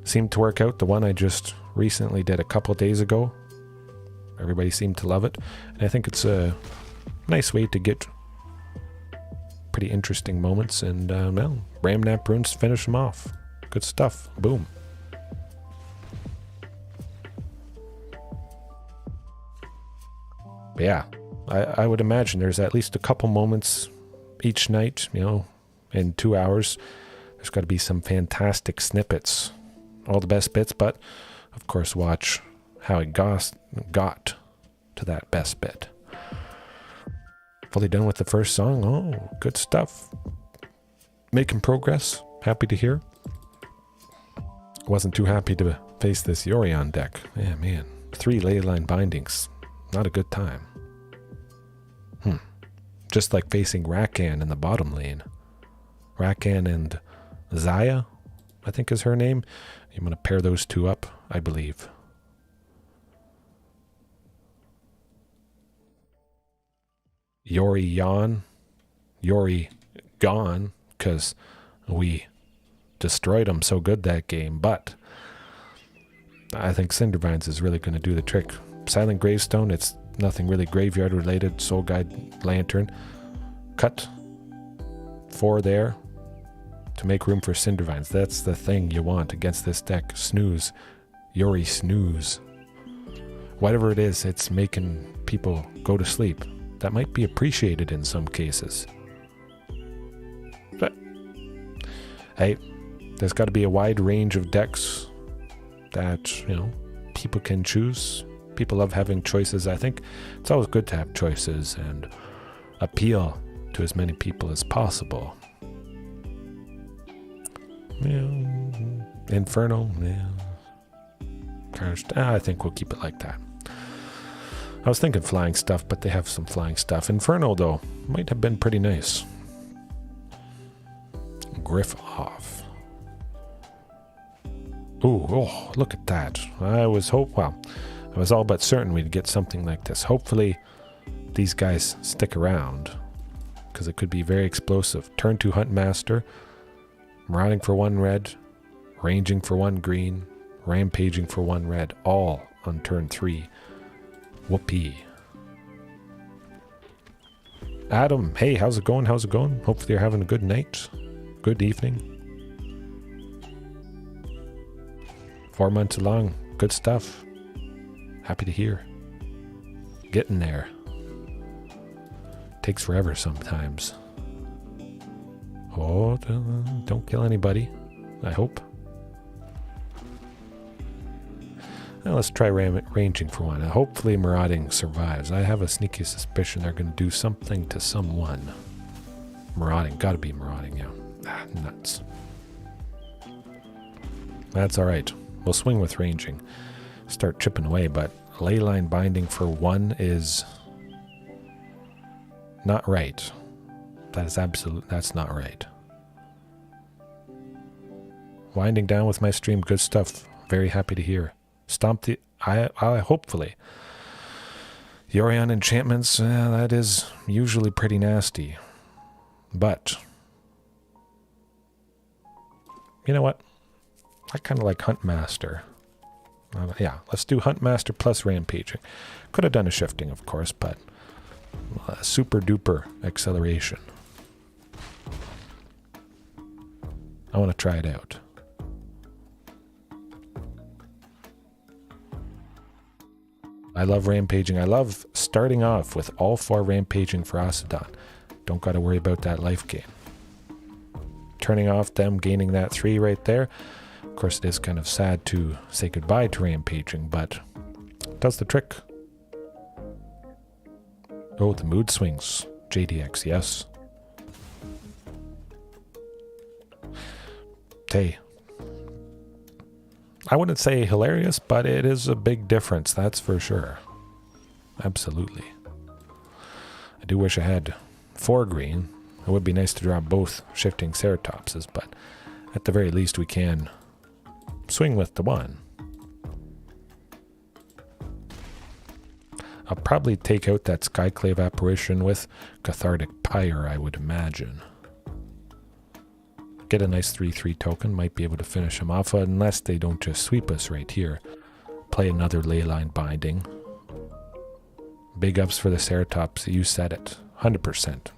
Speaker 1: Seemed to work out. The one I just recently did a couple days ago, everybody seemed to love it, and I think it's a nice way to get pretty interesting moments. And well, Ramunap Ruins finish them off. Good stuff. Boom. But yeah, I would imagine there's at least a couple moments each night, you know, in 2 hours. There's got to be some fantastic snippets, all the best bits, but of course watch how it got to that best bit. Fully done with the first song. Oh, good stuff. Making progress. Happy to hear. Wasn't too happy to face this Yorion deck. Yeah, man. 3 leyline bindings. Not a good time. Just like facing Rakan in the bottom lane. Rakan and Zaya, I think is her name. I'm going to pair those two up, I believe. Yori gone, because we destroyed him so good that game, but I think Cindervines is really going to do the trick. Silent Gravestone, it's nothing really graveyard related. Soul Guide Lantern. Cut 4 there to make room for Cindervines. That's the thing you want against this deck. Snooze. Yori snooze. Whatever it is, it's making people go to sleep. That might be appreciated in some cases. But hey, there's got to be a wide range of decks that, you know, people can choose. People love having choices. I think it's always good to have choices and appeal to as many people as possible. Yeah, Inferno, yeah. I think we'll keep it like that. I was thinking flying stuff, but they have some flying stuff. Inferno, though, might have been pretty nice. Griff off. Ooh, oh, look at that. I was all but certain we'd get something like this. Hopefully, these guys stick around, because it could be very explosive. Turn 2 Huntmaster, Marauding for 1 red, Ranging for 1 green, Rampaging for 1 red, all on turn 3. Whoopee. Adam, hey, how's it going? How's it going? Hopefully you're having a good night, good evening. 4 months along, good stuff. Happy to hear. Getting there. Takes forever sometimes. Oh, don't kill anybody, I hope. Now let's try ranging for 1. Hopefully Marauding survives. I have a sneaky suspicion they're going to do something to someone. Marauding, gotta be Marauding, yeah. Nuts. That's alright. We'll swing with ranging. Start chipping away, but leyline binding for 1 is not right. That's not right. Winding down with my stream, good stuff. Very happy to hear. Stomp the... I hopefully. Yorion enchantments, that is usually pretty nasty. But... you know what? I kind of like Huntmaster. Yeah, let's do Huntmaster plus Rampaging. Could have done a shifting, of course, but... super duper acceleration. I want to try it out. I love Rampaging. I love starting off with all 4 Rampaging Ferocidon. Don't got to worry about that life gain. Turning off them, gaining that 3 right there. Of course, it is kind of sad to say goodbye to Rampaging, but it does the trick. Oh, the mood swings. JDX, yes. Hey. I wouldn't say hilarious, but it is a big difference, that's for sure. Absolutely. I do wish I had 4 green. It would be nice to draw both shifting Ceratopses, but at the very least we can swing with the 1. I'll probably take out that Skyclave Apparition with Cathartic Pyre, I would imagine. Get a nice 3/3 token, might be able to finish him off, unless they don't just sweep us right here. Play another Leyline Binding. Big ups for the Ceratops, you said it. 100%.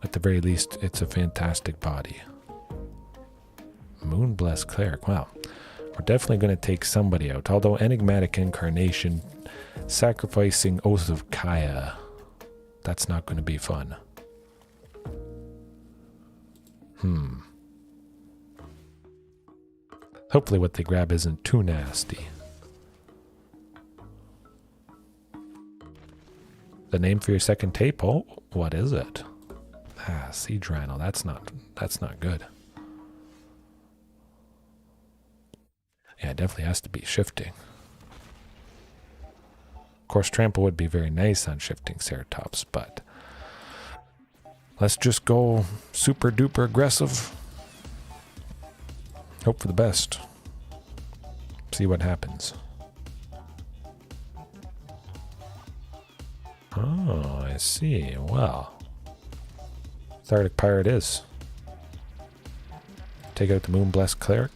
Speaker 1: At the very least, it's a fantastic body. Moonblessed Cleric, wow. We're definitely going to take somebody out. Although Enigmatic Incarnation, sacrificing Oath of Kaya, that's not going to be fun. Hopefully what they grab isn't too nasty. The name for your second tape? Oh, what is it? Ah, Siege Rhino. That's not good. Yeah, it definitely has to be shifting. Of course, Trample would be very nice on shifting Ceratops, but let's just go super duper aggressive. Hope for the best. See what happens. Oh, I see. Well, Cathartic Pirate is. Take out the Moonblessed Cleric.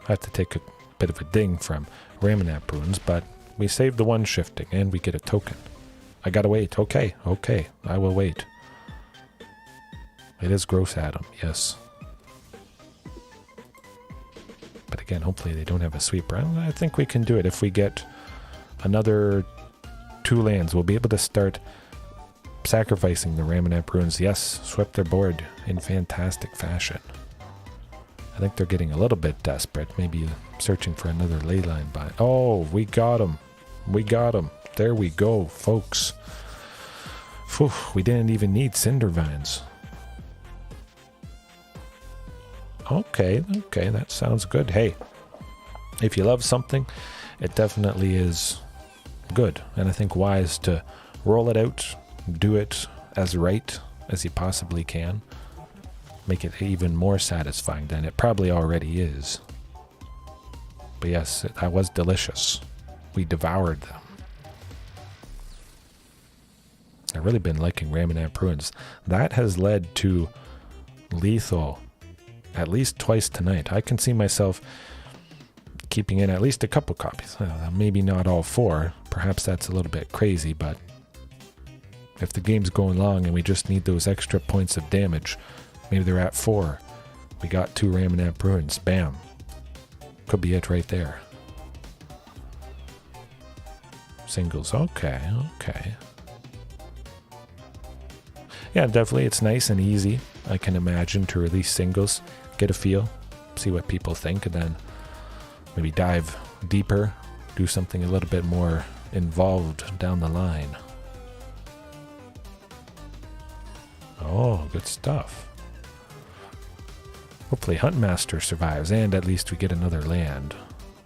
Speaker 1: I have to take a bit of a ding from Ramunap Ruins, but we save the one shifting and we get a token. I gotta wait. Okay, I will wait. It is Gross Adam, yes. But again, hopefully they don't have a sweeper. I think we can do it. If we get another 2 lands, we'll be able to start sacrificing the Ramunap Ruins. Yes, swept their board in fantastic fashion. I think they're getting a little bit desperate, maybe searching for another leyline bind. Oh, we got him. We got him. There we go, folks. Phew, we didn't even need Cinder Vines. Okay, that sounds good. Hey, if you love something, it definitely is good. And I think wise to roll it out, do it as right as you possibly can. Make it even more satisfying than it probably already is. But yes, that was delicious. We devoured them. I've really been liking Ramunap Ruins. That has led to lethal at least twice tonight. I can see myself keeping in at least a couple copies. Maybe not all 4. Perhaps that's a little bit crazy, but if the game's going long and we just need those extra points of damage, maybe they're at 4. We got 2 Ramunap Ruins. Bam. Could be it right there. Singles. Okay. Yeah, definitely. It's nice and easy, I can imagine, to release singles, get a feel, see what people think, and then maybe dive deeper, do something a little bit more involved down the line. Oh, good stuff. Hopefully Huntmaster survives, and at least we get another land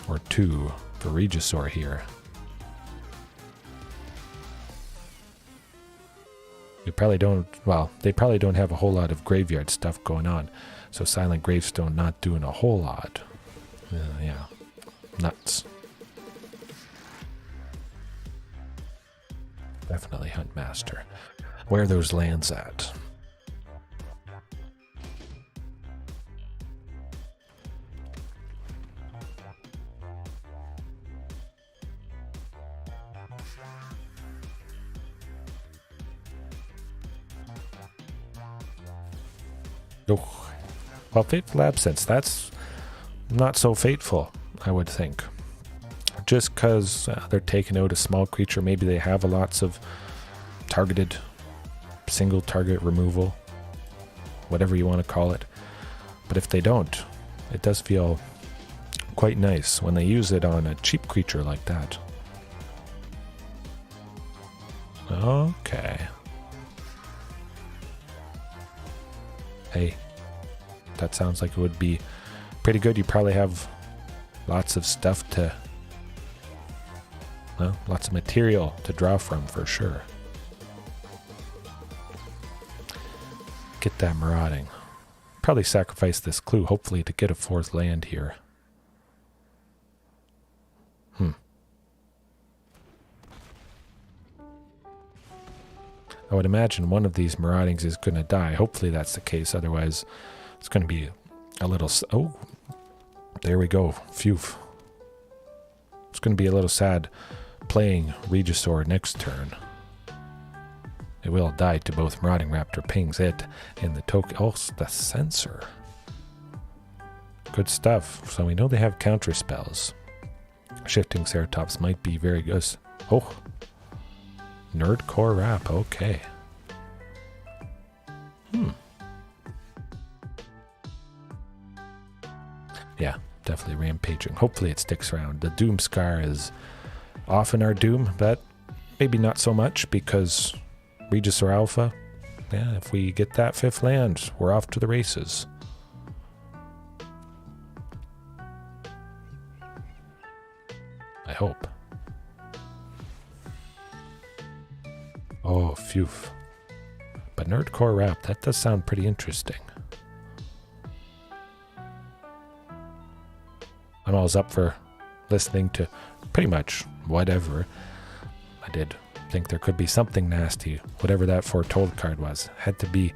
Speaker 1: or 2 for Regisaur here. We probably don't, well, they probably don't have a whole lot of graveyard stuff going on, so Silent Gravestone not doing a whole lot. Yeah, nuts. Definitely Huntmaster. Where are those lands at? Oh, well, Fateful Absence, that's not so fateful, I would think. Just because they're taking out a small creature, maybe they have lots of targeted single target removal, whatever you want to call it. But if they don't, it does feel quite nice when they use it on a cheap creature like that. Okay. Hey, that sounds like it would be pretty good. You probably have lots of stuff to, well, lots of material to draw from for sure. Get that marauding. Probably sacrifice this clue, hopefully to get a 4th land here. I would imagine one of these maraudings is going to die. Hopefully that's the case. Otherwise, it's going to be a little... Oh, there we go. Phew. It's going to be a little sad playing Regisaur next turn. It will die to both Marauding Raptor pings it and the token. Oh, the sensor. Good stuff. So we know they have counter spells. Shifting Ceratops might be very good. Oh. Nerd Core Wrap. Okay. Yeah, definitely Rampaging. Hopefully it sticks around. The Doom Scar is often our doom, but maybe not so much because Regis or Alpha, yeah, if we get that 5th land, we're off to the races. I hope. Oh, phew. But Nerdcore Wrap, that does sound pretty interesting. I'm always up for listening to pretty much whatever. I did think there could be something nasty, whatever that Foretold card was. Had to be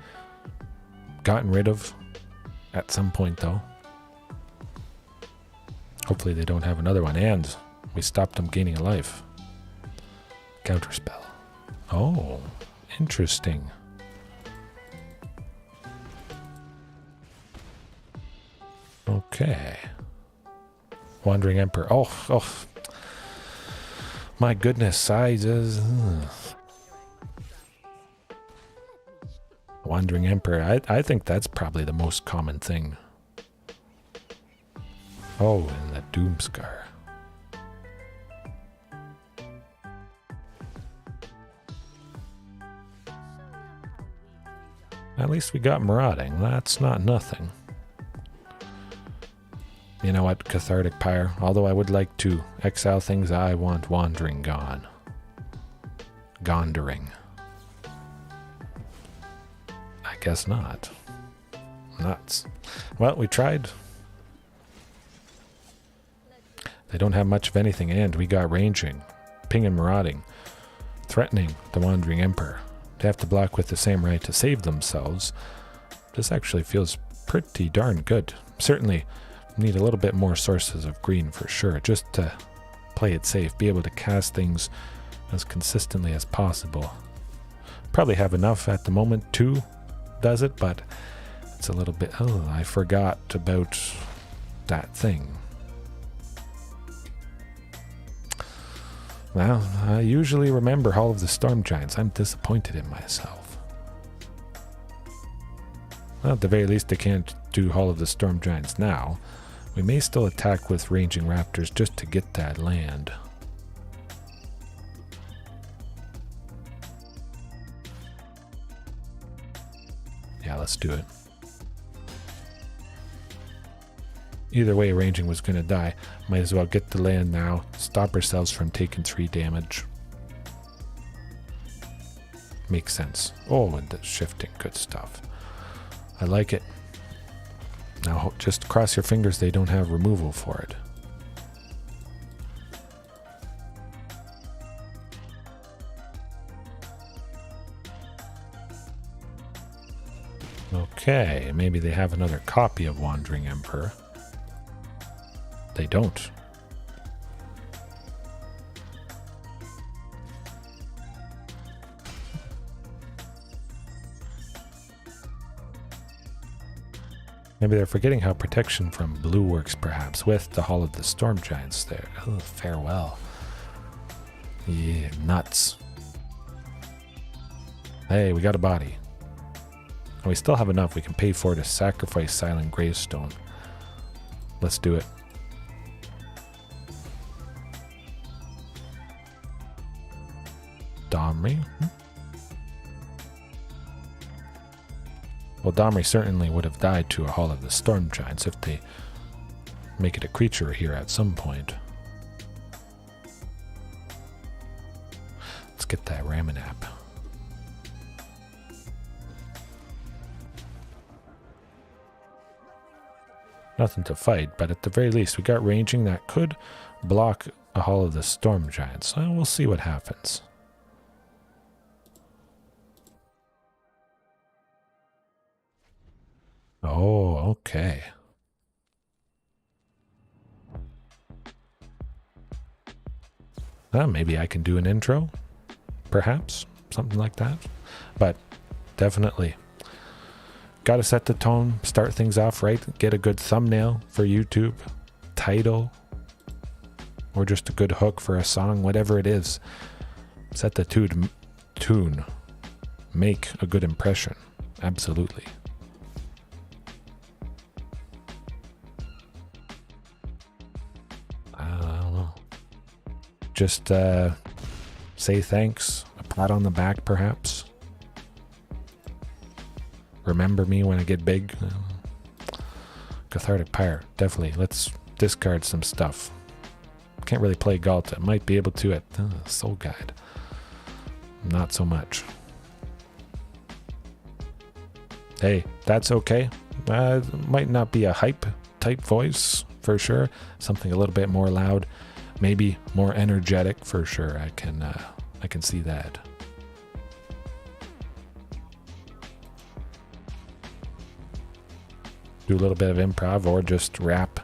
Speaker 1: gotten rid of at some point, though. Hopefully they don't have another one, and we stopped them gaining a life. Counterspell. Oh, interesting. Okay. Wandering Emperor. Oh. My goodness, sizes. Wandering Emperor. I think that's probably the most common thing. Oh, and the Doom Scar. At least we got Marauding. That's not nothing. You know what, Cathartic Pyre. Although I would like to exile things, I want Wandering gone. Gondering. I guess not. Nuts. Well, we tried. They don't have much of anything, and we got Ranging, Ping and Marauding, threatening the Wandering Emperor. They have to block with the Samurai to save themselves. This actually feels pretty darn good. Certainly need a little bit more sources of green for sure, just to play it safe, be able to cast things as consistently as possible. Probably have enough at the moment too, does it? But it's a little bit, oh, I forgot about that thing. Well, I usually remember Hall of the Storm Giants. I'm disappointed in myself. Well, at the very least, I can't do Hall of the Storm Giants now. We may still attack with Ranging Raptors just to get that land. Yeah, let's do it. Either way, Ranging was going to die. Might as well get the land now. Stop ourselves from taking 3 damage. Makes sense. Oh, and the shifting. Good stuff. I like it. Now, just cross your fingers they don't have removal for it. Okay, maybe they have another copy of Wandering Emperor. They don't. Maybe they're forgetting how protection from blue works, perhaps, with the Hall of the Storm Giants there. Oh, farewell. Yeah, nuts. Hey, we got a body. And we still have enough. We can pay for it to sacrifice Silent Gravestone. Let's do it. Domri? Well, Domri certainly would have died to a Hall of the Storm Giants if they make it a creature here at some point. Let's get that Ramunap. Nothing to fight, but at the very least we got Ranging that could block a Hall of the Storm Giants. So we'll see what happens. Oh, okay. Maybe I can do an intro, perhaps, something like that. But definitely Gotta set the tone, start things off right, get a good thumbnail for YouTube, title, or just a good hook for a song, whatever it is. Set the tune. Make a good impression. Absolutely. I don't know. Just say thanks, a pat on the back perhaps. Remember me when I get big. Cathartic Pyre, definitely. Let's discard some stuff. Can't really play Galta. Might be able to at Soul Guide. Not so much. Hey, that's okay. Might not be a hype type voice for sure. Something a little bit more loud, maybe more energetic for sure. I can see that. Do a little bit of improv or just rap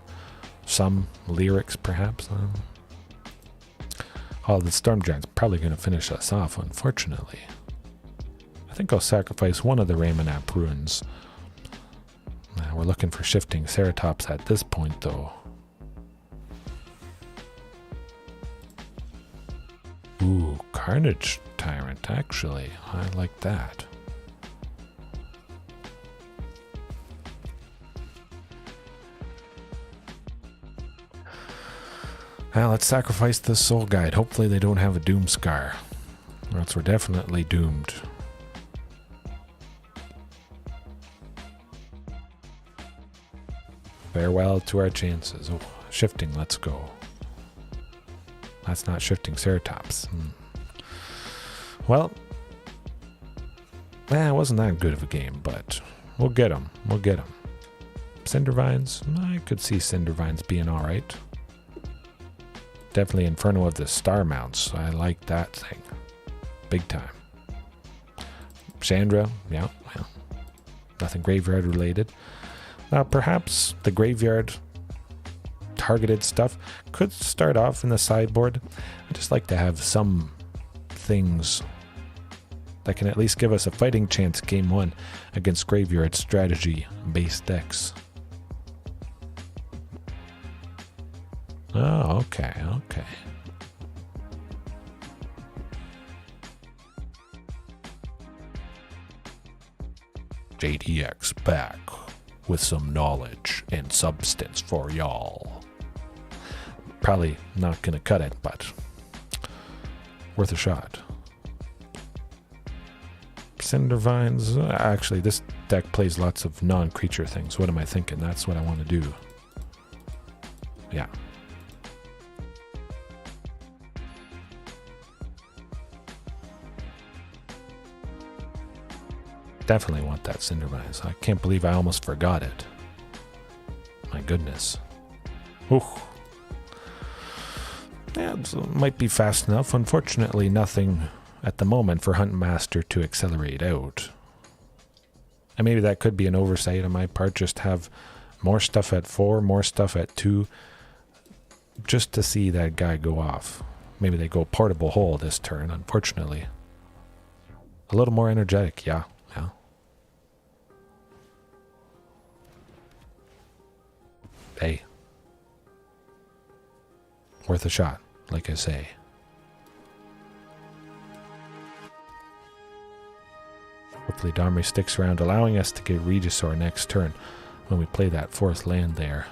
Speaker 1: some lyrics perhaps. Oh, the Storm Giant's probably going to finish us off, unfortunately. I think I'll sacrifice one of the Ramunap Ruins. We're looking for shifting Ceratops at this point, though. Ooh, Carnage Tyrant, actually. I like that. Well, let's sacrifice the Soul Guide. Hopefully they don't have a Doom Scar. Or else we're definitely doomed. Farewell to our chances. Oh, shifting, let's go. That's not shifting Ceratops. Well, it wasn't that good of a game, but we'll get them. We'll get them. Cindervines? I could see Cindervines being alright. Definitely Inferno of the Star Mounts. I like that thing. Big time. Chandra, yeah, well, nothing graveyard related. Now perhaps the graveyard targeted stuff could start off in the sideboard. I just like to have some things that can at least give us a fighting chance game one against graveyard strategy based decks. Oh, okay, okay. JDX back with some knowledge and substance for y'all. Probably not gonna cut it, but worth a shot. Cindervines. Actually, this deck plays lots of non-creature things. What am I thinking? That's what I want to do. Yeah. Definitely want that Cindervines. I can't believe I almost forgot it. My goodness. Ooh. Yeah, it might be fast enough. Unfortunately, nothing at the moment for Huntmaster to accelerate out. And maybe that could be an oversight on my part. Just have more stuff at 4, more stuff at 2. Just to see that guy go off. Maybe they go Portable Hole this turn, unfortunately. A little more energetic, yeah. Yeah. Hey. Worth a shot, like I say. Hopefully Domri sticks around, allowing us to get Regisaur next turn when we play that 4th land there.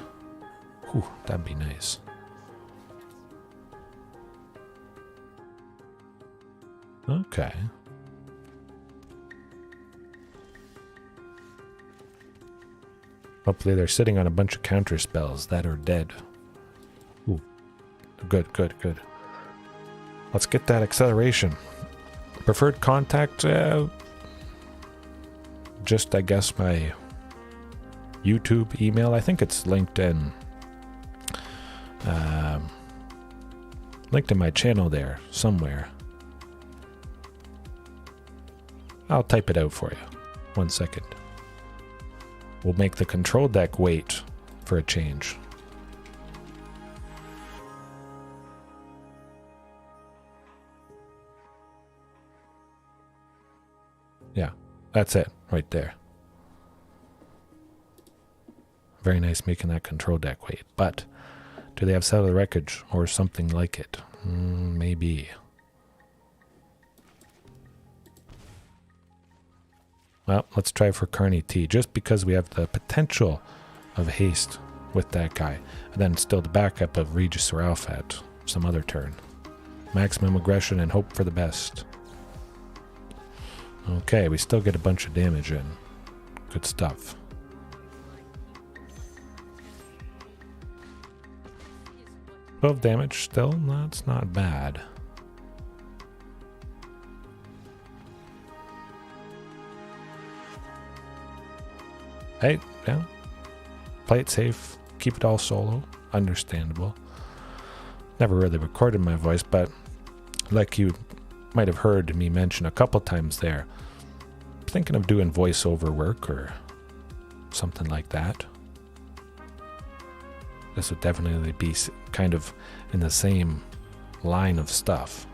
Speaker 1: Whew, that'd be nice. Okay. Hopefully they're sitting on a bunch of counter spells that are dead. Ooh. Good, good, good. Let's get that acceleration. Preferred contact, just I guess my YouTube email. I think it's linked in my channel there somewhere. I'll type it out for you. 1 second. We'll make the control deck wait for a change. Yeah, that's it right there. Very nice making that control deck weight. But do they have Cellular Wreckage or something like it? Maybe. Well, let's try for Carney T, just because we have the potential of haste with that guy. And then still the backup of Regis or Alpha at some other turn. Maximum aggression and hope for the best. Okay, we still get a bunch of damage in. Good stuff. $12 damage still, that's not bad. Hey, yeah. Play it safe, keep it all solo, understandable. Never really recorded my voice, but like you might have heard me mention a couple times there, thinking of doing voiceover work or something like that. This would definitely be kind of in the same line of stuff.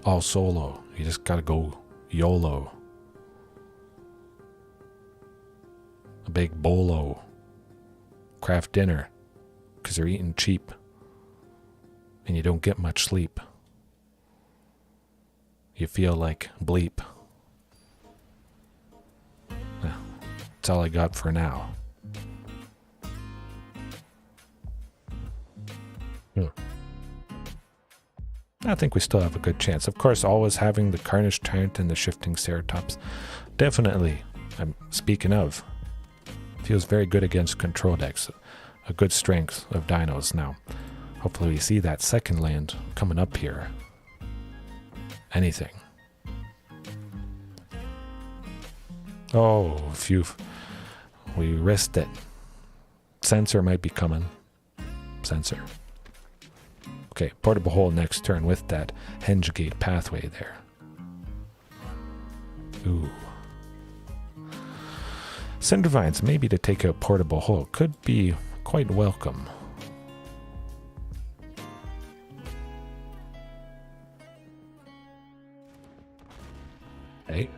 Speaker 1: All solo. You just gotta go YOLO. A big bolo. Craft dinner. Because you're eating cheap. And you don't get much sleep. You feel like bleep. Well, that's all I got for now. I think we still have a good chance. Of course, always having the Carnage Tyrant and the Shifting Ceratops. Definitely, I'm speaking of, feels very good against control decks. A good strength of dinos now. Hopefully we see that second land coming up here. Anything. Oh, phew. We risked it. Sensor might be coming. Sensor. Okay, Portable Hole next turn with that MtGA pathway there. Ooh. Cindervines, maybe to take out Portable Hole, could be quite welcome. Hey,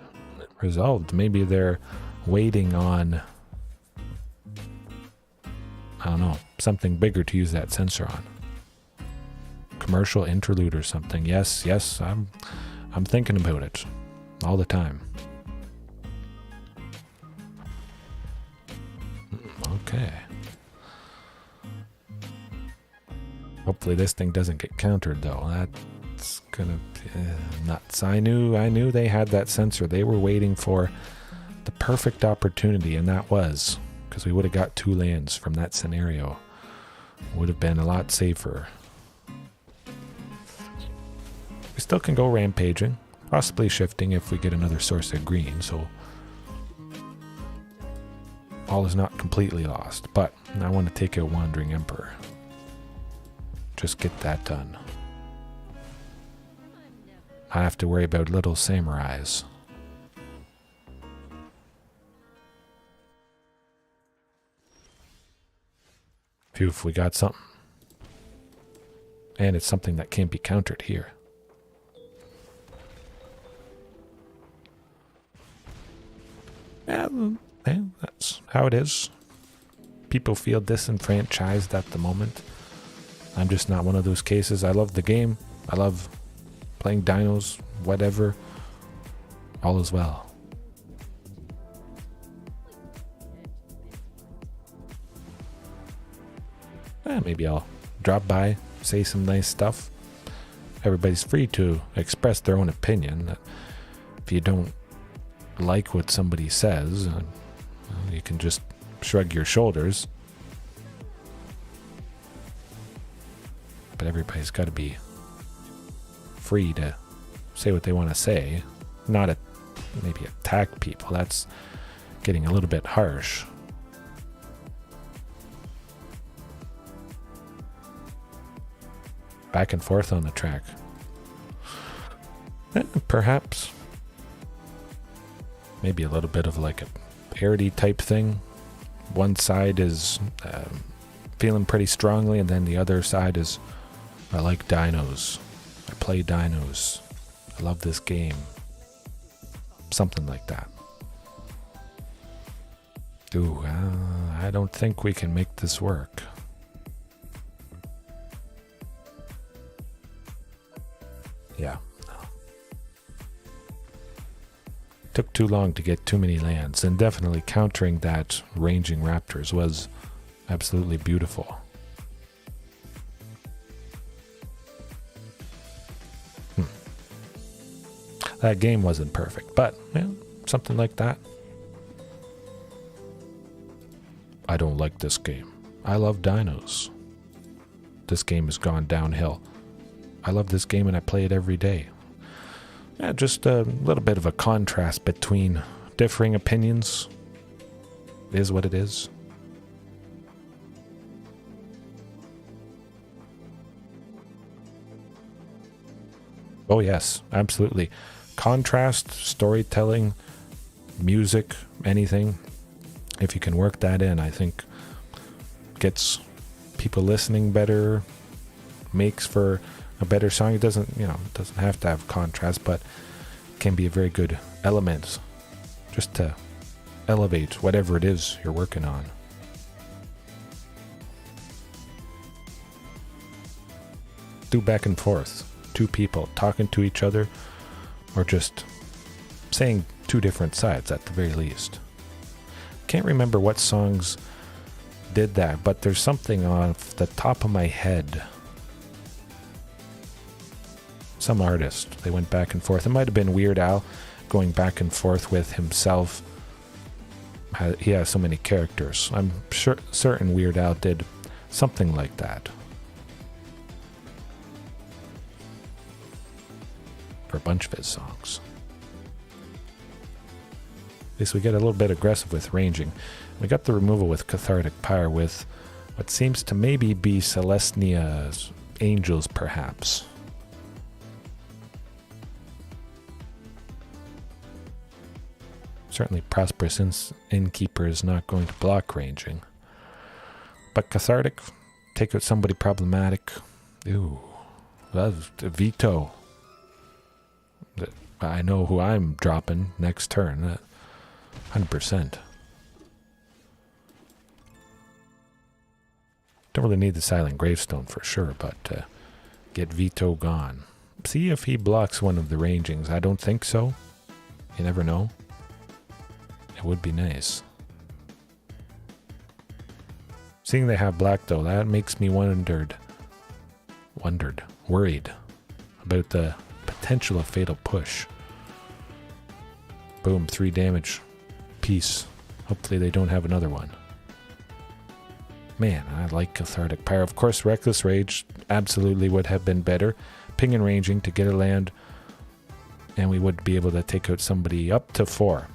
Speaker 1: resolved. Maybe they're waiting on, I don't know, something bigger to use that sensor on. Commercial interlude or something. Yes, I'm thinking about it all the time. Okay. Hopefully this thing doesn't get countered though. That's gonna be nuts. I knew they had that sensor. They were waiting for the perfect opportunity, and that was because we would have got 2 lands from that scenario. Would have been a lot safer. We still can go rampaging, possibly shifting if we get another source of green, so all is not completely lost, but I want to take out Wandering Emperor. Just get that done. I have to worry about little samurais. Phew, we got something. And it's something that can't be countered here. Yeah, that's how it is. People feel disenfranchised at the moment. I'm just not one of those cases. I love the game. I love playing dinos, whatever. All is well. Maybe I'll drop by, say some nice stuff. Everybody's free to express their own opinion. If you don't like what somebody says, you can just shrug your shoulders. But everybody's got to be free to say what they want to say, not maybe attack people. That's getting a little bit harsh. Back and forth on the track. Perhaps. Maybe a little bit of like a parody type thing. One side is feeling pretty strongly, and then the other side is, I like dinos. I play dinos. I love this game. Something like that. Ooh, I don't think we can make this work. Yeah. No. Took too long to get too many lands, and definitely countering that Ranging Raptors was absolutely beautiful. That game wasn't perfect, but yeah, something like that. I don't like this game. I love dinos. This game has gone downhill. I love this game and I play it every day. Yeah, just a little bit of a contrast between differing opinions. It is what it is. Oh yes, absolutely. Contrast, storytelling, music, anything. If you can work that in, I think gets people listening better, makes for a better song. It doesn't have to have contrast, but can be a very good element just to elevate whatever it is you're working on. Do back and forth. Two people talking to each other, or just saying two different sides at the very least. Can't remember what songs did that, but there's something off the top of my head. Some artist, they went back and forth. It might have been Weird Al going back and forth with himself. He has so many characters. I'm certain Weird Al did something like that. For a bunch of his songs. At least we get a little bit aggressive with ranging. We got the removal with Cathartic Pyre with what seems to maybe be Celesnia's Angels, perhaps. Certainly Prosperous Innkeeper is not going to block ranging. But Cathartic, take out somebody problematic. Ooh, that's a veto. I know who I'm dropping next turn. 100%. Don't really need the Silent Gravestone for sure, but get veto gone. See if he blocks one of the rangings. I don't think so. You never know. It would be nice. Seeing they have black though, that makes me worried about the potential of Fatal Push. Boom, 3 damage. Peace. Hopefully they don't have another one. Man, I like Cathartic Pyre. Of course, Reckless Rage absolutely would have been better. Ping and ranging to get a land, and we would be able to take out somebody up to 4.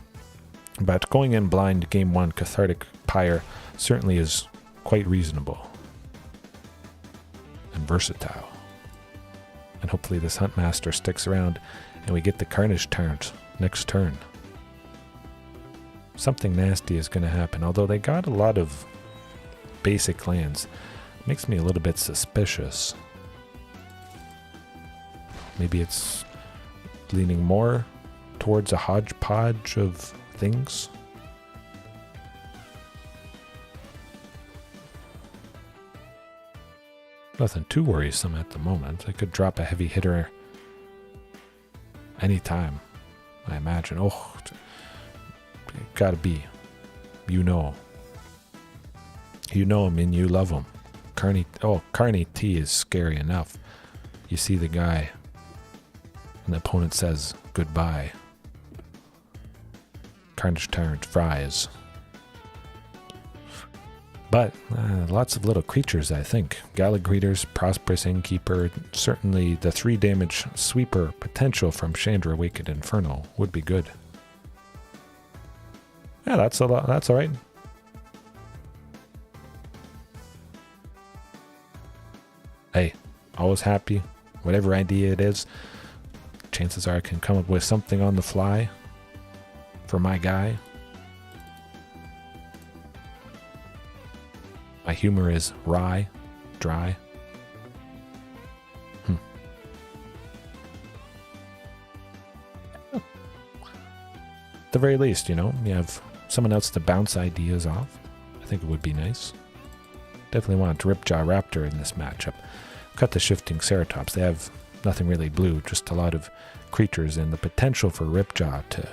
Speaker 1: But going in blind game 1, Cathartic Pyre certainly is quite reasonable. And versatile. And hopefully this Huntmaster sticks around and we get the Carnage turned next turn. Something nasty is going to happen, although they got a lot of basic lands. Makes me a little bit suspicious. Maybe it's leaning more towards a hodgepodge of things. Nothing too worrisome at the moment. I could drop a heavy hitter anytime, I imagine. Oh, it gotta be. You know him and you love him. Carney T is scary enough. You see the guy, and the opponent says goodbye. Carnage Tyrant fries. But lots of little creatures, I think. Galagreeters, Prosperous Innkeeper, certainly the 3 damage sweeper potential from Chandra Awakened Inferno would be good. Yeah, that's a lot. That's all right. Hey, always happy. Whatever idea it is, chances are I can come up with something on the fly for my guy. My humor is dry. At the very least, you have someone else to bounce ideas off. I think it would be nice. Definitely want Ripjaw Raptor in this matchup. Cut the Shifting Ceratops. They have nothing really blue, just a lot of creatures and the potential for Ripjaw to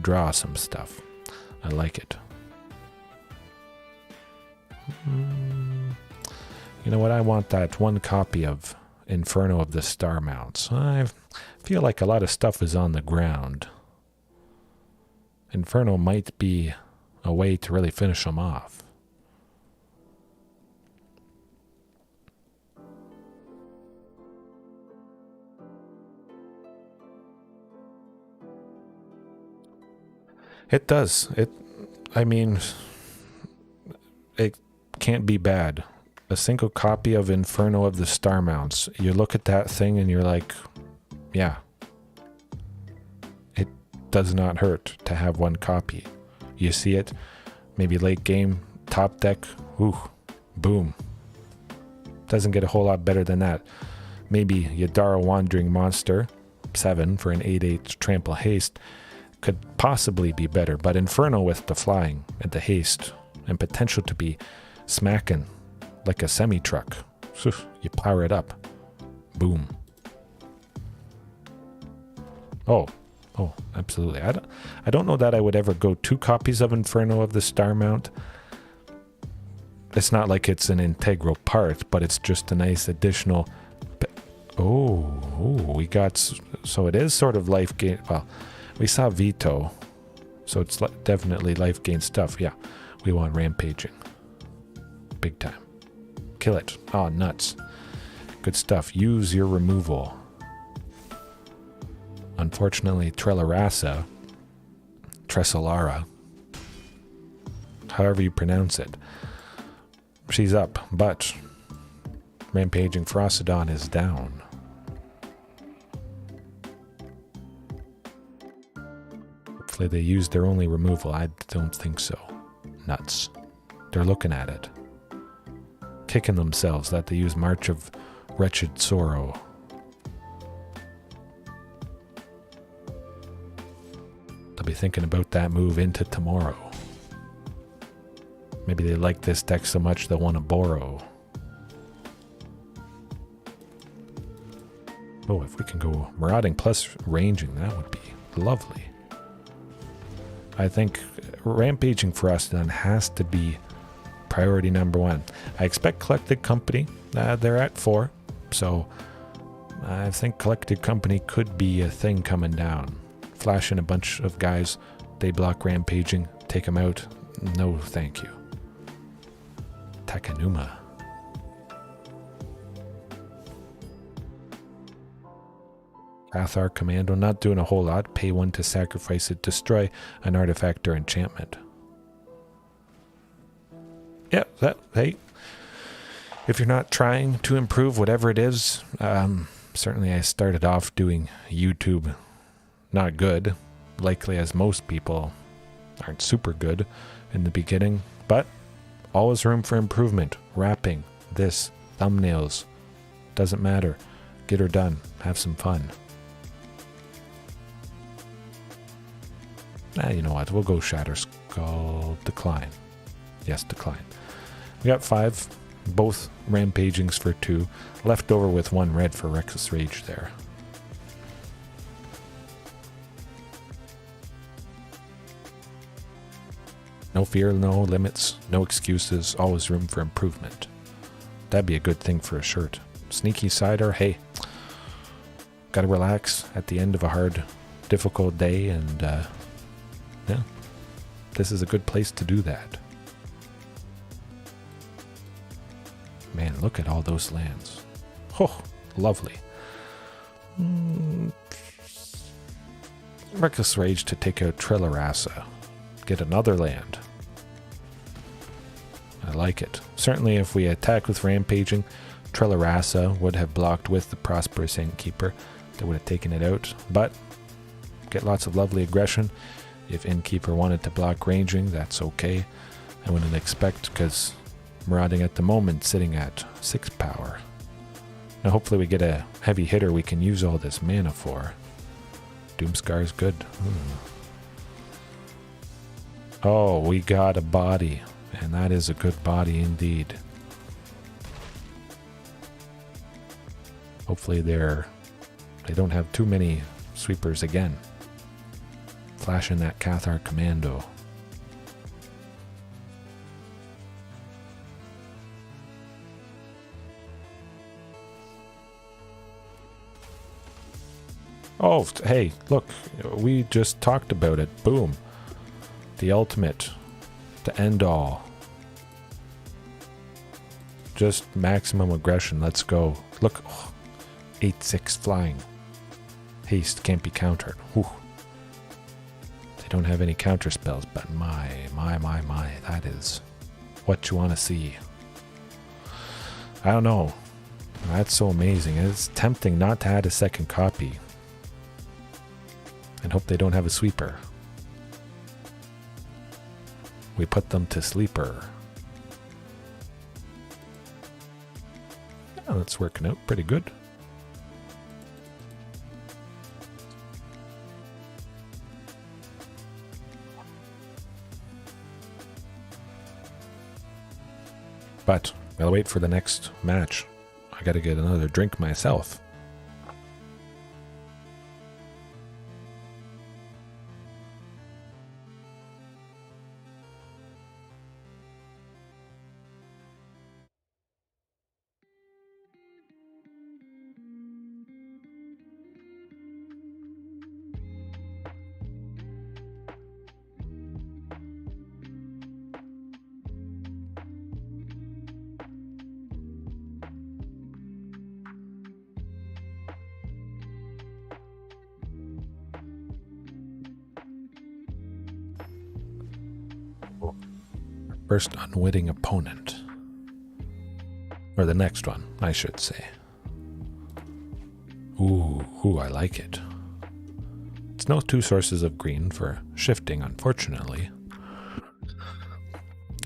Speaker 1: draw some stuff. I like it. You know what? I want that one copy of Inferno of the Star Mounts. I feel like a lot of stuff is on the ground. Inferno might be a way to really finish them off. It does. I mean, it can't be bad. A single copy of Inferno of the Star Mounts. You look at that thing and you're like, yeah. It does not hurt to have one copy. You see it, maybe late game, top deck, ooh, boom. Doesn't get a whole lot better than that. Maybe Yadara Wandering Monster, 7 for an 8/8 trample haste, could possibly be better, but Inferno with the flying and the haste and potential to be smacking like a semi-truck. You power it up. Boom. Oh, absolutely. I don't know that I would ever go 2 copies of Inferno of the Star Mount. It's not like it's an integral part, but it's just a nice additional... we got... So it is sort of life gain... Well, we saw Veto, so it's definitely life gain stuff. Yeah, we want Rampaging. Big time. Kill it. Oh, nuts. Good stuff. Use your removal. Unfortunately, Trelarasa, however you pronounce it, she's up, but Rampaging Ferocidon is down. Hopefully they used their only removal. I don't think so. Nuts. They're looking at it. Kicking themselves that they use March of Wretched Sorrow. They'll be thinking about that move into tomorrow. Maybe they like this deck so much they'll want to borrow. Oh, if we can go Marauding plus Ranging, that would be lovely. I think Rampaging Ferocidon has to be priority number 1. I expect Collected Company. They're at 4, so I think Collected Company could be a thing coming down. Flash in a bunch of guys, they block Rampaging, take them out. No, thank you. Takanuma. Athar Commando, not doing a whole lot. Pay 1 to sacrifice it, destroy an artifact or enchantment. Yeah, hey, if you're not trying to improve whatever it is, certainly I started off doing YouTube not good, likely as most people aren't super good in the beginning, but always room for improvement. Wrapping, this, thumbnails, doesn't matter. Get her done, have some fun. You know what, we'll go Shatterskull, decline. Yes, decline. We got 5, both Rampagings for 2, left over with 1 red for Reckless Rage there. No fear, no limits, no excuses, always room for improvement. That'd be a good thing for a shirt. Sneaky Cider, hey, gotta relax at the end of a hard, difficult day, and yeah, this is a good place to do that. Man, look at all those lands. Oh, lovely. Reckless Rage to take out Trelarasa. Get another land. I like it. Certainly if we attack with Rampaging, Trelarasa would have blocked with the Prosperous Innkeeper. That would have taken it out. But get lots of lovely aggression. If Innkeeper wanted to block Ranging, that's okay. I wouldn't expect, because Marauding at the moment sitting at 6 power. Now hopefully we get a heavy hitter we can use all this mana for. Doomscar is good. Oh, we got a body. And that is a good body indeed. Hopefully they don't have too many sweepers again. Flashing that Cathar Commando. Oh, hey, look, we just talked about it. Boom. The ultimate. The end all. Just maximum aggression. Let's go. Look. Oh, 8/6 flying. Haste can't be countered. Whew. They don't have any counter spells, but my. That is what you want to see. I don't know. That's so amazing. It's tempting not to add a second copy. And hope they don't have a sweeper. We put them to sleeper. Oh, that's working out pretty good. But I'll wait for the next match. I gotta get another drink myself. First unwitting opponent. Or the next one, I should say. Ooh, I like it. It's no two sources of green for shifting, unfortunately.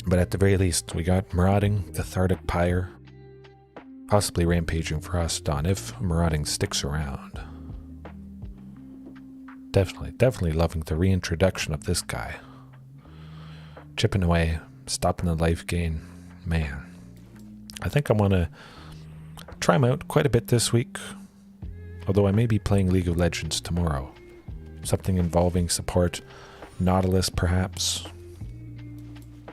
Speaker 1: But at the very least, we got Marauding, Cathartic Pyre, possibly Rampaging Ferocidon if Marauding sticks around. Definitely loving the reintroduction of this guy. Chipping away, stopping the life gain. Man, I think I want to try him out quite a bit this week. Although I may be playing League of Legends tomorrow. Something involving support, Nautilus perhaps.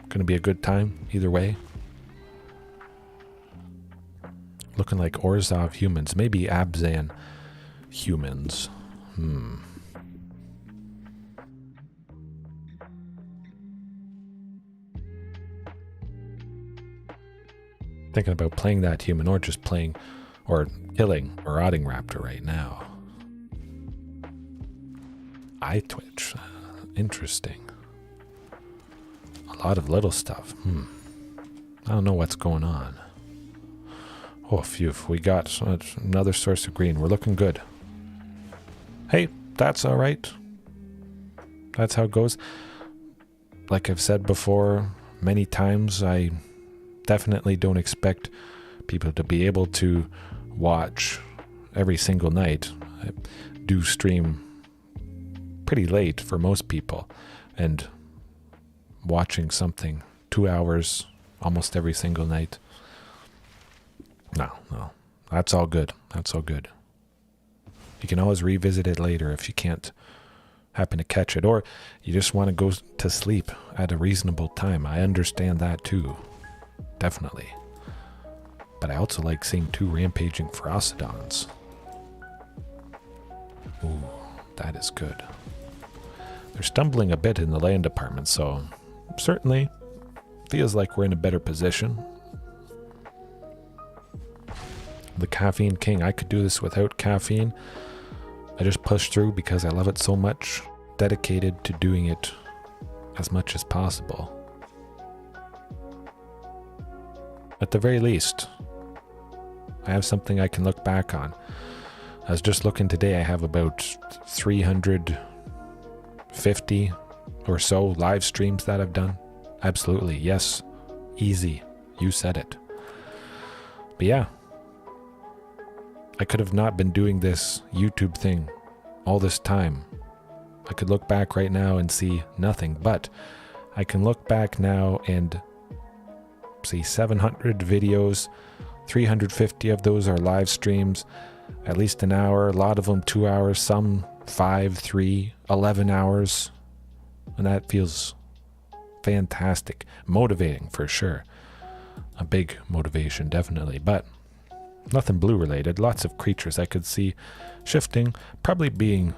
Speaker 1: Gonna be a good time either way. Looking like Orzhov humans, maybe Abzan humans. Thinking about playing that human or just playing or killing Marauding Raptor right now. Eye twitch. Interesting. A lot of little stuff. I don't know what's going on. Oh, phew. We got another source of green. We're looking good. Hey, that's alright. That's how it goes. Like I've said before many times, I definitely don't expect people to be able to watch every single night. I do stream pretty late for most people, and watching something 2 hours almost every single night. No. That's all good. That's all good. You can always revisit it later if you can't happen to catch it, or you just want to go to sleep at a reasonable time. I understand that too. Definitely. But I also like seeing 2 Rampaging Ferocidons. Ooh, that is good. They're stumbling a bit in the land department, so certainly feels like we're in a better position. The Caffeine King, I could do this without caffeine. I just push through because I love it so much. Dedicated to doing it as much as possible. At the very least, I have something I can look back on. I was just looking today, I have about 350 or so live streams that I've done. Absolutely, yes. Easy. You said it. But yeah, I could have not been doing this YouTube thing all this time. I could look back right now and see nothing, but I can look back now and see 700 videos, 350 of those are live streams, at least an hour, a lot of them 2 hours, some 5, 3, 11 hours. And that feels fantastic. Motivating for sure. A big motivation, definitely. But nothing blue related. Lots of creatures I could see shifting, probably being,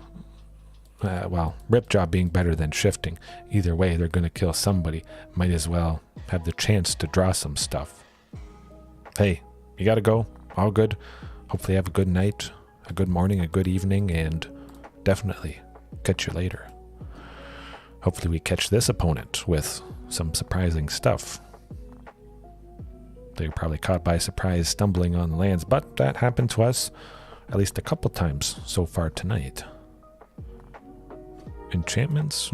Speaker 1: Ripjaw being better than shifting. Either way, they're going to kill somebody. Might as well have the chance to draw some stuff. Hey, you got to go. All good. Hopefully have a good night, a good morning, a good evening, and definitely catch you later. Hopefully we catch this opponent with some surprising stuff. They were probably caught by surprise stumbling on the lands, but that happened to us at least a couple times so far tonight. Enchantments?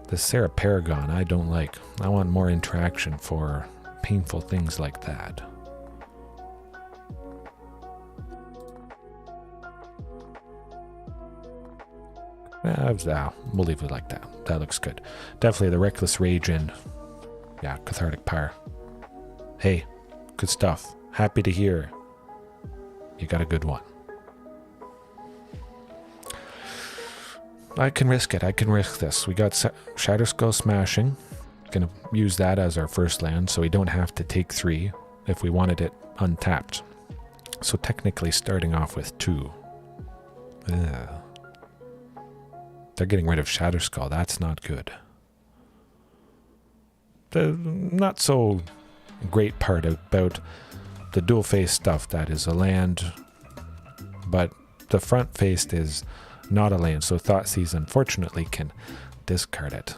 Speaker 1: The Sarah Paragon I don't like. I want more interaction for painful things like that. We'll leave it like that. That looks good. Definitely the Reckless Rage and Cathartic Pyre. Hey, good stuff. Happy to hear you got a good one. I can risk it. I can risk this. We got Shatterskull Smashing. Gonna use that as our first land so we don't have to take 3 if we wanted it untapped. So technically starting off with 2. They're getting rid of Shatterskull. That's not good. The not so great part about the dual face stuff, that is a land, but the front faced is not a land, so Thoughtseize unfortunately can discard it.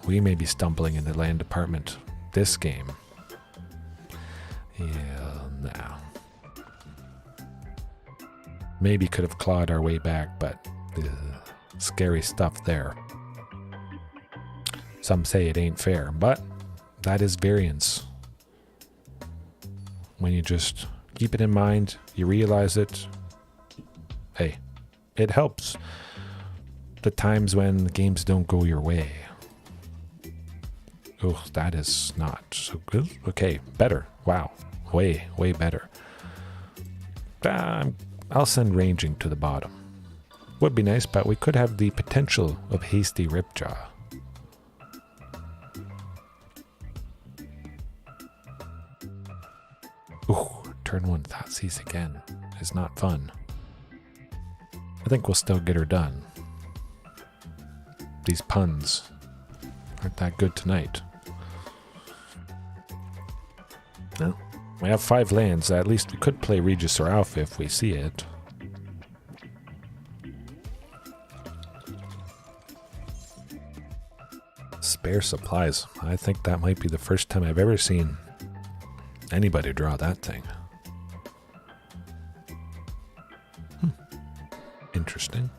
Speaker 1: We may be stumbling in the land department this game. No. Maybe could have clawed our way back, but scary stuff there. Some say it ain't fair, but that is variance. When you just keep it in mind, you realize it, hey, it helps. The times when games don't go your way. Oh, that is not so good. Okay, better. Wow, way better. I'll send Ranging to the bottom. Would be nice, but we could have the potential of Hasty Ripjaw. Ooh, turn 1 Thoughtseize again is not fun. I think we'll still get her done. These puns aren't that good tonight. Well, we have 5 lands. At least we could play Regis or Alpha if we see it. Spare supplies. I think that might be the first time I've ever seen anybody draw that thing. Interesting.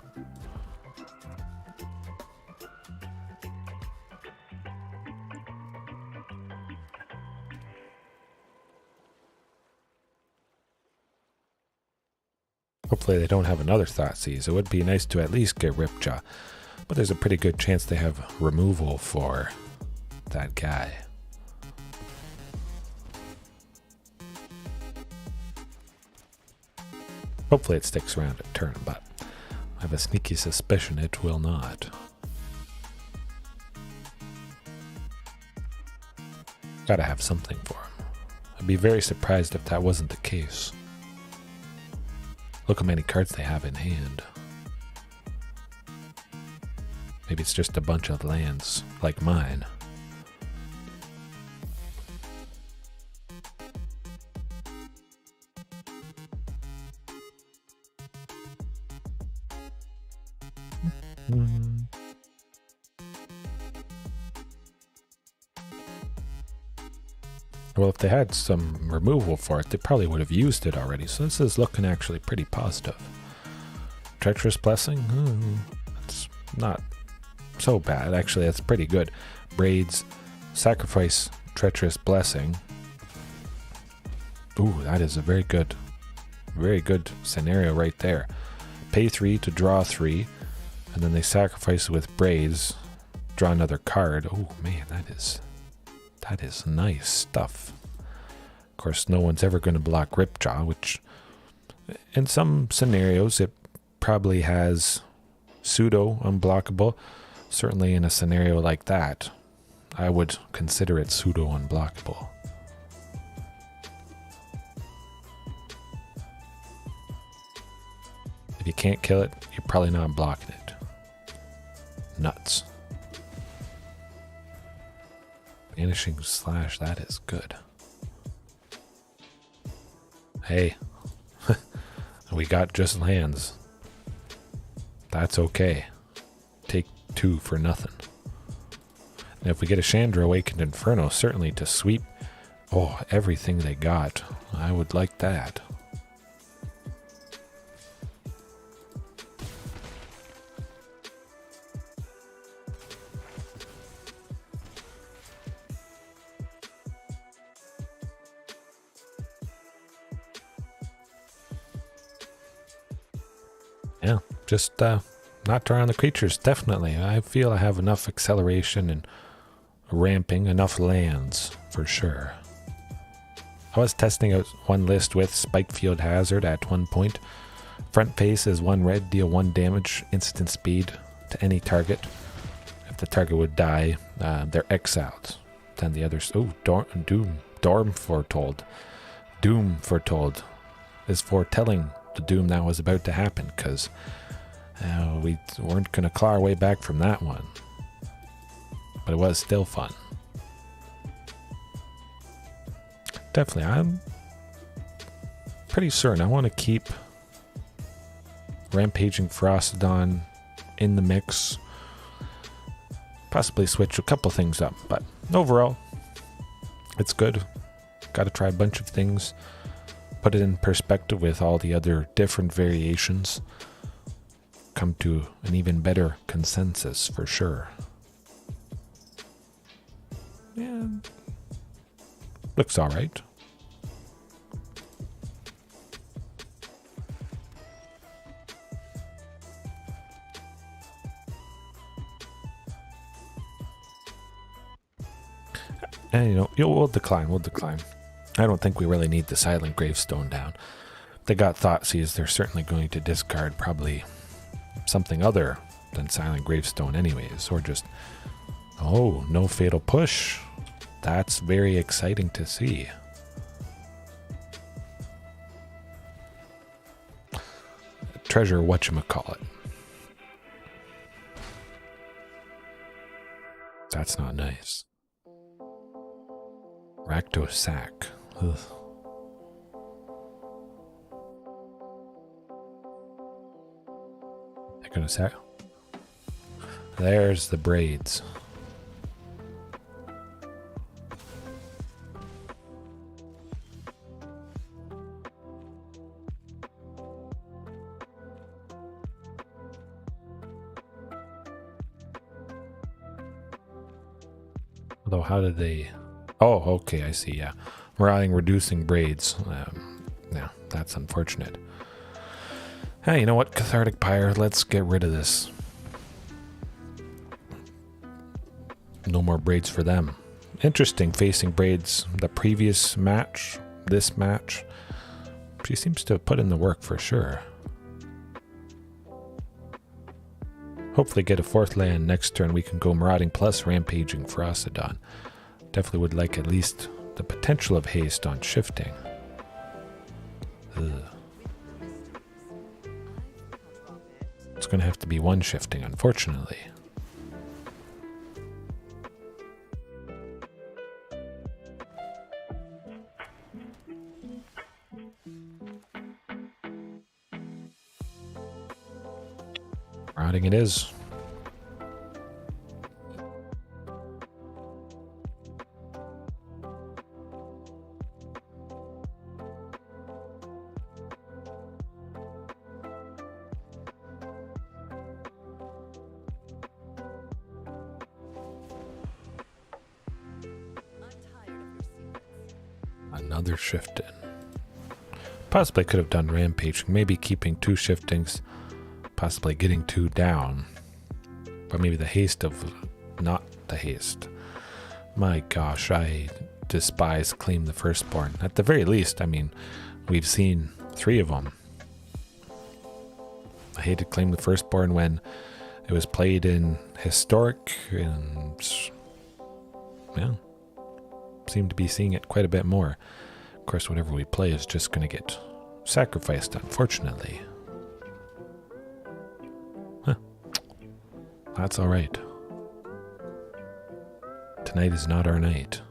Speaker 1: Hopefully they don't have another Thoughtseize. It would be nice to at least get Ripjaw, but there's a pretty good chance they have removal for that guy. Hopefully it sticks around a turn, but I have a sneaky suspicion it will not. Gotta have something for him. I'd be very surprised if that wasn't the case. Look how many cards they have in hand. Maybe it's just a bunch of lands, like mine. Well, if they had some removal for it, they probably would have used it already, so this is looking actually pretty positive. Treacherous Blessing? That's not so bad. Actually, that's pretty good. Braids, sacrifice Treacherous Blessing. Ooh, that is a very good scenario right there. Pay 3 to draw 3, and then they sacrifice with Braids. draw another card. Oh man, that is nice stuff. Of course, no one's ever going to block Ripjaw, which in some scenarios it probably has pseudo unblockable. Certainly in a scenario like that, I would consider it pseudo unblockable. If you can't kill it, you're probably not blocking it. Nuts. Vanishing Slash, that is good. Hey, we got just lands. That's okay. Take 2 for nothing. And if we get a Chandra Awakened Inferno, certainly to sweep everything they got, I would like that. Yeah, just not drawing the creatures, definitely. I feel I have enough acceleration and ramping, enough lands, for sure. I was testing out one list with Spikefield Hazard at one point. Front face is 1 red, deal 1 damage, instant speed to any target. If the target would die, they're exiled. Then the others, Doom Foretold. Doom Foretold is foretelling the doom that was about to happen, because we weren't going to claw our way back from that one. But it was still fun. Definitely, I'm pretty certain I want to keep Rampaging Ferocidon in the mix. Possibly switch a couple things up, but overall, it's good. Got to try a bunch of things. Put it in perspective with all the other different variations. Come to an even better consensus for sure. Yeah, looks all right. And we'll decline. I don't think we really need the Silent Gravestone down. If they got Thoughtseize, they're certainly going to discard probably something other than Silent Gravestone anyways, or just, no Fatal Push. That's very exciting to see. Treasure whatchamacallit. That's not nice. Rakdos Sack. Ugh. They're gonna sack. There's the braids. Although, how did they... Oh, okay, I see, yeah. Marauding reducing braids. Yeah, that's unfortunate. Hey, you know what? Cathartic Pyre, let's get rid of this. No more braids for them. Interesting facing braids the previous match, this match. She seems to have put in the work for sure. Hopefully get a 4th land next turn. We can go Marauding plus Rampaging Ferocidon. Definitely would like at least the potential of haste on shifting. Ugh. It's going to have to be 1 shifting, unfortunately. Routing it is. Another shift in. Possibly could have done Rampaging, maybe keeping 2 shiftings, possibly getting 2 down. But maybe the haste of not the haste. My gosh, I despise Claim the Firstborn. At the very least, I mean, we've seen 3 of them. I hated Claim the Firstborn when it was played in Historic, and yeah, seem to be seeing it quite a bit more. Of course, whatever we play is just going to get sacrificed, unfortunately. Huh. That's alright. Tonight is not our night.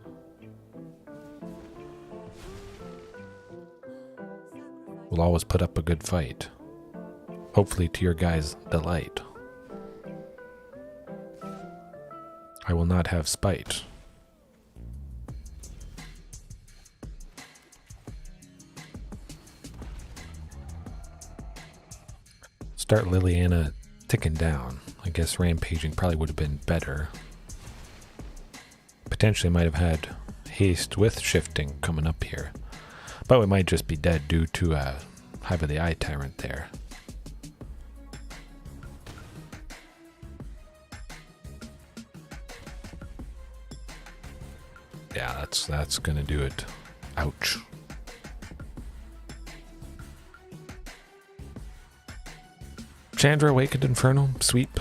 Speaker 1: We'll always put up a good fight. Hopefully to your guys' delight. I will not have spite. Start Liliana ticking down. I guess Rampaging probably would have been better. Potentially might have had haste with shifting coming up here. But we might just be dead due to Hive of the Eye Tyrant there. Yeah, that's gonna do it. Ouch. Chandra, Awakened Inferno, Sweep,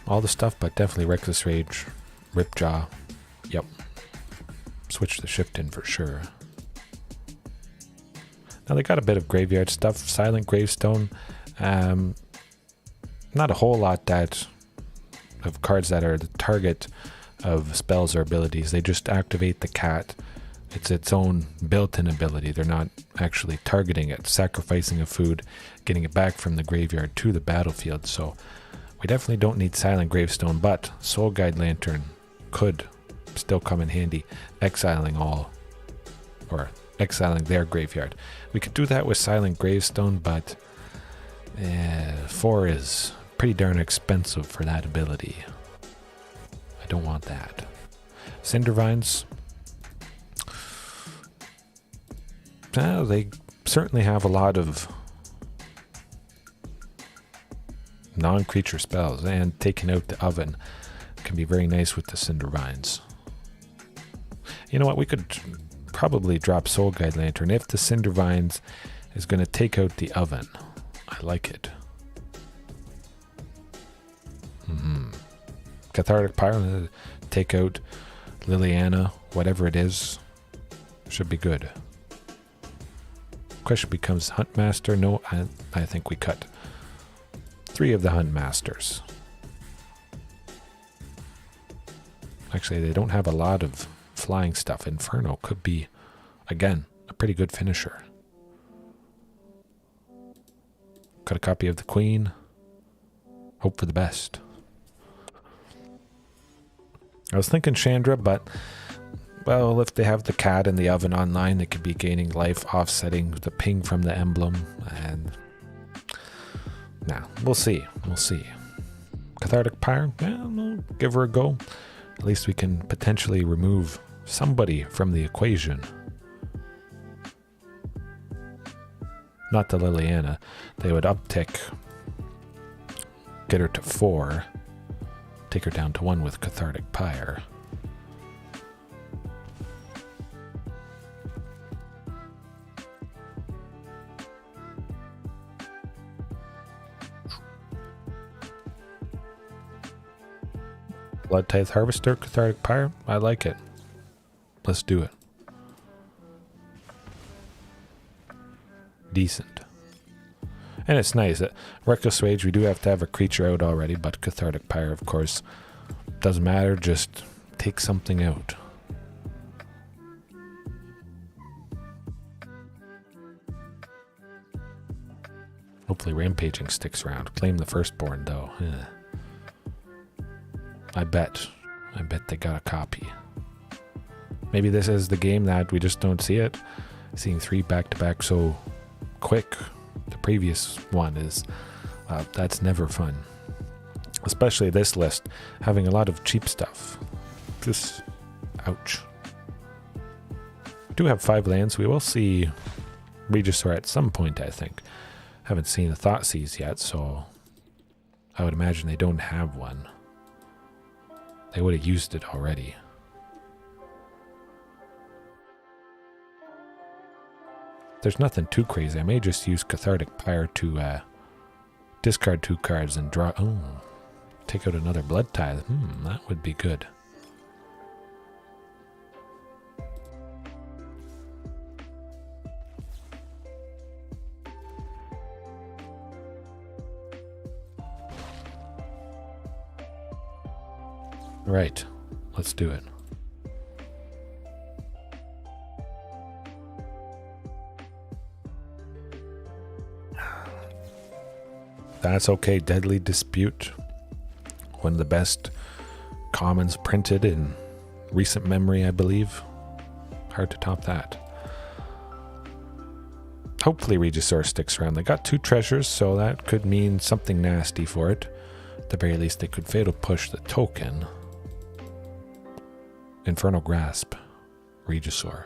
Speaker 1: all the stuff, but definitely Reckless Rage, Ripjaw. Yep. Switch the shift in for sure. Now they got a bit of graveyard stuff. Silent Gravestone. Not a whole lot of cards that are the target of spells or abilities. They just activate the cat. It's its own built-in ability. They're not actually targeting it, sacrificing a food, getting it back from the graveyard to the battlefield. So we definitely don't need Silent Gravestone, but Soul Guide Lantern could still come in handy, exiling their graveyard. We could do that with Silent Gravestone, but 4 is pretty darn expensive for that ability. I don't want that. Cindervines. They certainly have a lot of non-creature spells, and taking out the oven can be very nice with the Cindervines. You know what, we could probably drop Soul Guide Lantern if the Cindervines is going to take out the oven. I like it. Cathartic Pyre, take out Liliana, whatever it is, should be good. Question becomes Huntmaster. No, I think we cut 3 of the Huntmasters. Actually, they don't have a lot of flying stuff. Inferno could be, again, a pretty good finisher. Got a copy of the Queen. Hope for the best. I was thinking Chandra, but, well, if they have the cat and the oven online, they could be gaining life, offsetting the ping from the emblem, and nah, we'll see. We'll see. Cathartic Pyre, yeah, we'll give her a go. At least we can potentially remove somebody from the equation. Not the Liliana. They would uptick, get her to 4, take her down to 1 with Cathartic Pyre. Blood Tithe Harvester, Cathartic Pyre, I like it. Let's do it. Decent. And it's nice that Reckless Rage, we do have to have a creature out already, but Cathartic Pyre, of course, doesn't matter, just take something out. Hopefully Rampaging sticks around. Claim the Firstborn, though. I bet they got a copy. Maybe this is the game that we just don't see it. Seeing 3 back-to-back so quick. The previous one is, that's never fun. Especially this list, having a lot of cheap stuff. Just, ouch. We do have 5 lands. We will see Regisaur at some point, I think. Haven't seen the Thoughtseize yet, so I would imagine they don't have one. They would have used it already. There's nothing too crazy. I may just use Cathartic Pyre to discard 2 cards and draw. Oh, take out another Blood Tithe. That would be good. Right, let's do it. That's okay. Deadly Dispute. One of the best commons printed in recent memory, I believe. Hard to top that. Hopefully Regisaur sticks around. They got 2 treasures, so that could mean something nasty for it. At the very least, they could Fatal Push the token. Infernal Grasp. Regisaur.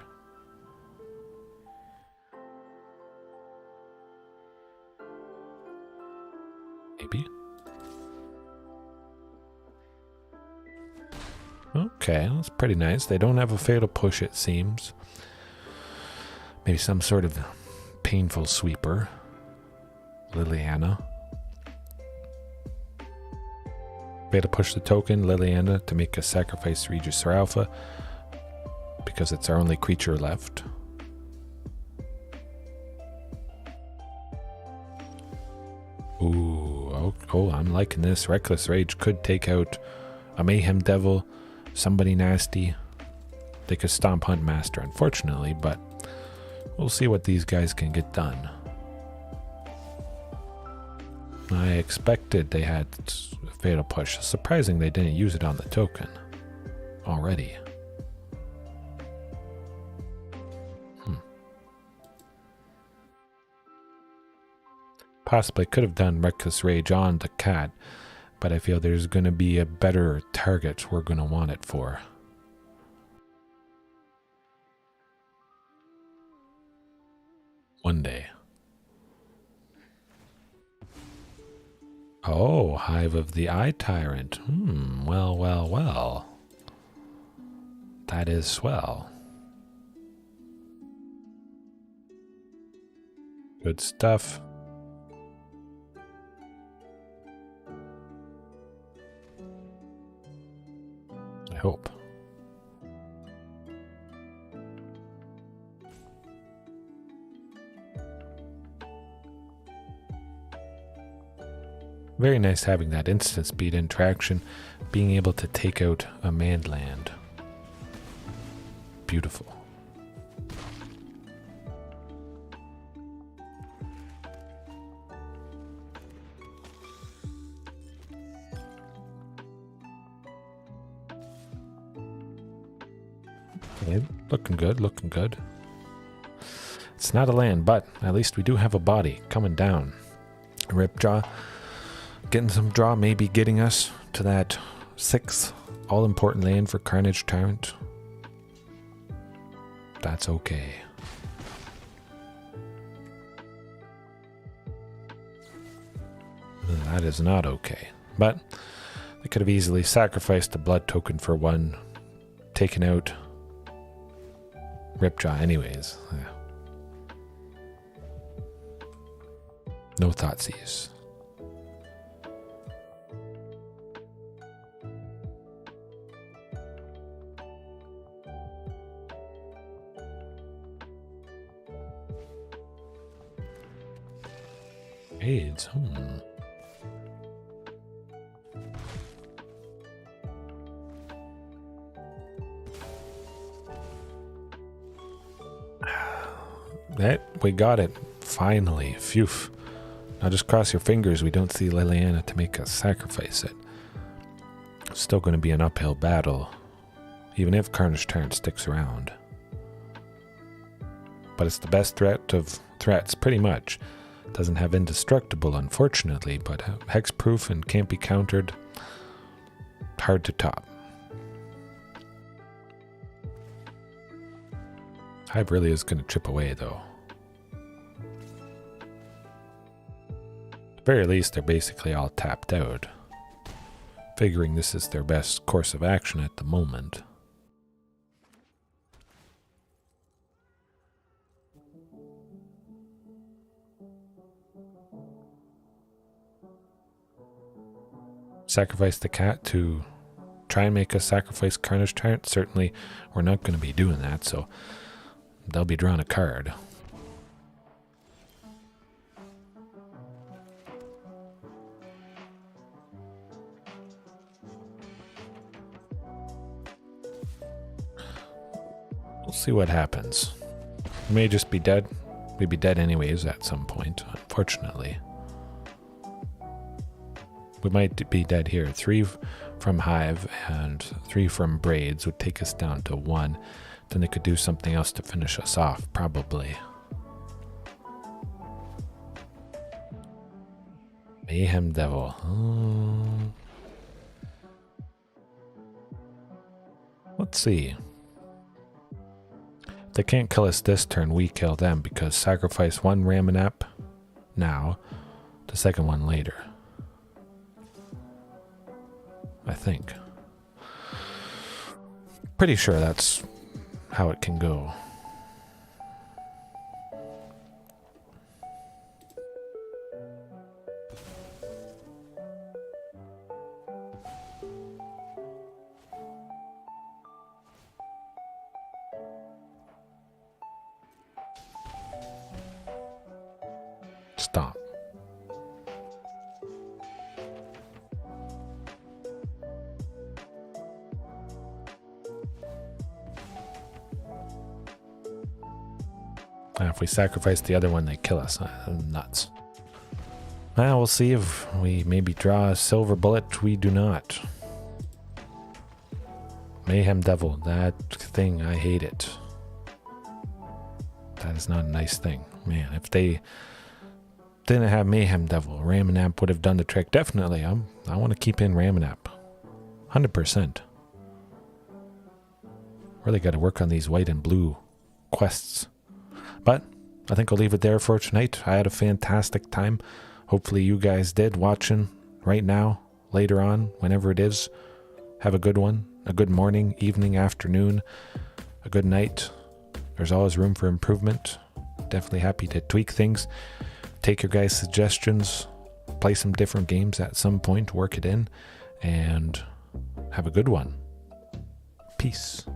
Speaker 1: Maybe. Okay, that's pretty nice. They don't have a Fatal Push, it seems. Maybe some sort of painful sweeper. Liliana. Fatal Push the token, Liliana, to make a sacrifice Regisaur Alpha, because it's our only creature left. Ooh, oh, I'm liking this. Reckless Rage could take out a Mayhem Devil, somebody nasty. They could Stomp Hunt Master, unfortunately, but we'll see what these guys can get done. I expected they had Fatal Push. Surprising they didn't use it on the token already. Possibly could have done Reckless Rage on the cat, but I feel there's going to be a better target we're going to want it for. One day. Oh, Hive of the Eye Tyrant. Well, well, well. That is swell. Good stuff. I hope. Very nice having that instant speed interaction, being able to take out a manned land. Beautiful. Okay, looking good, looking good. It's not a land, but at least we do have a body coming down. Ripjaw. Getting some draw, maybe getting us to that 6th all-important land for Carnage Tyrant. That's okay. That is not okay. But they could have easily sacrificed the blood token for 1, taken out Ripjaw anyways. No thoughtseize. AIDS. We got it. Finally. Phew. Now just cross your fingers we don't see Liliana to make us sacrifice it. It's still going to be an uphill battle, even if Carnage Tyrant sticks around. But it's the best threat of threats, pretty much. Doesn't have Indestructible, unfortunately, but hexproof and can't be countered. Hard to top. Hive really is going to chip away, though. At the very least, they're basically all tapped out. figuring this is their best course of action at the moment. Sacrifice the cat to try and make us sacrifice Carnage Tyrant. Certainly we're not going to be doing that, so they'll be drawing a card. We'll see what happens. We may just be dead. We'd be dead anyways at some point, unfortunately. We might be dead here. 3 from Hive and 3 from Braids would take us down to 1. Then they could do something else to finish us off, probably. Mayhem Devil. Let's see. If they can't kill us this turn, we kill them, because sacrifice 1 Ramunap now, the second one later. I think. Pretty sure that's how it can go. Stop. If we sacrifice the other one, they kill us. Nuts. Well, we'll see if we maybe draw a silver bullet. We do not. Mayhem Devil. That thing, I hate it. That is not a nice thing. Man, if they didn't have Mayhem Devil, Ramunap would have done the trick. Definitely. I want to keep in Ramunap. 100%. Really got to work on these white and blue quests. But I think I'll leave it there for tonight. I had a fantastic time. Hopefully you guys did, watching right now, later on, whenever it is. Have a good one. A good morning, evening, afternoon, a good night. There's always room for improvement. Definitely happy to tweak things. Take your guys' suggestions. Play some different games at some point. Work it in. And have a good one. Peace.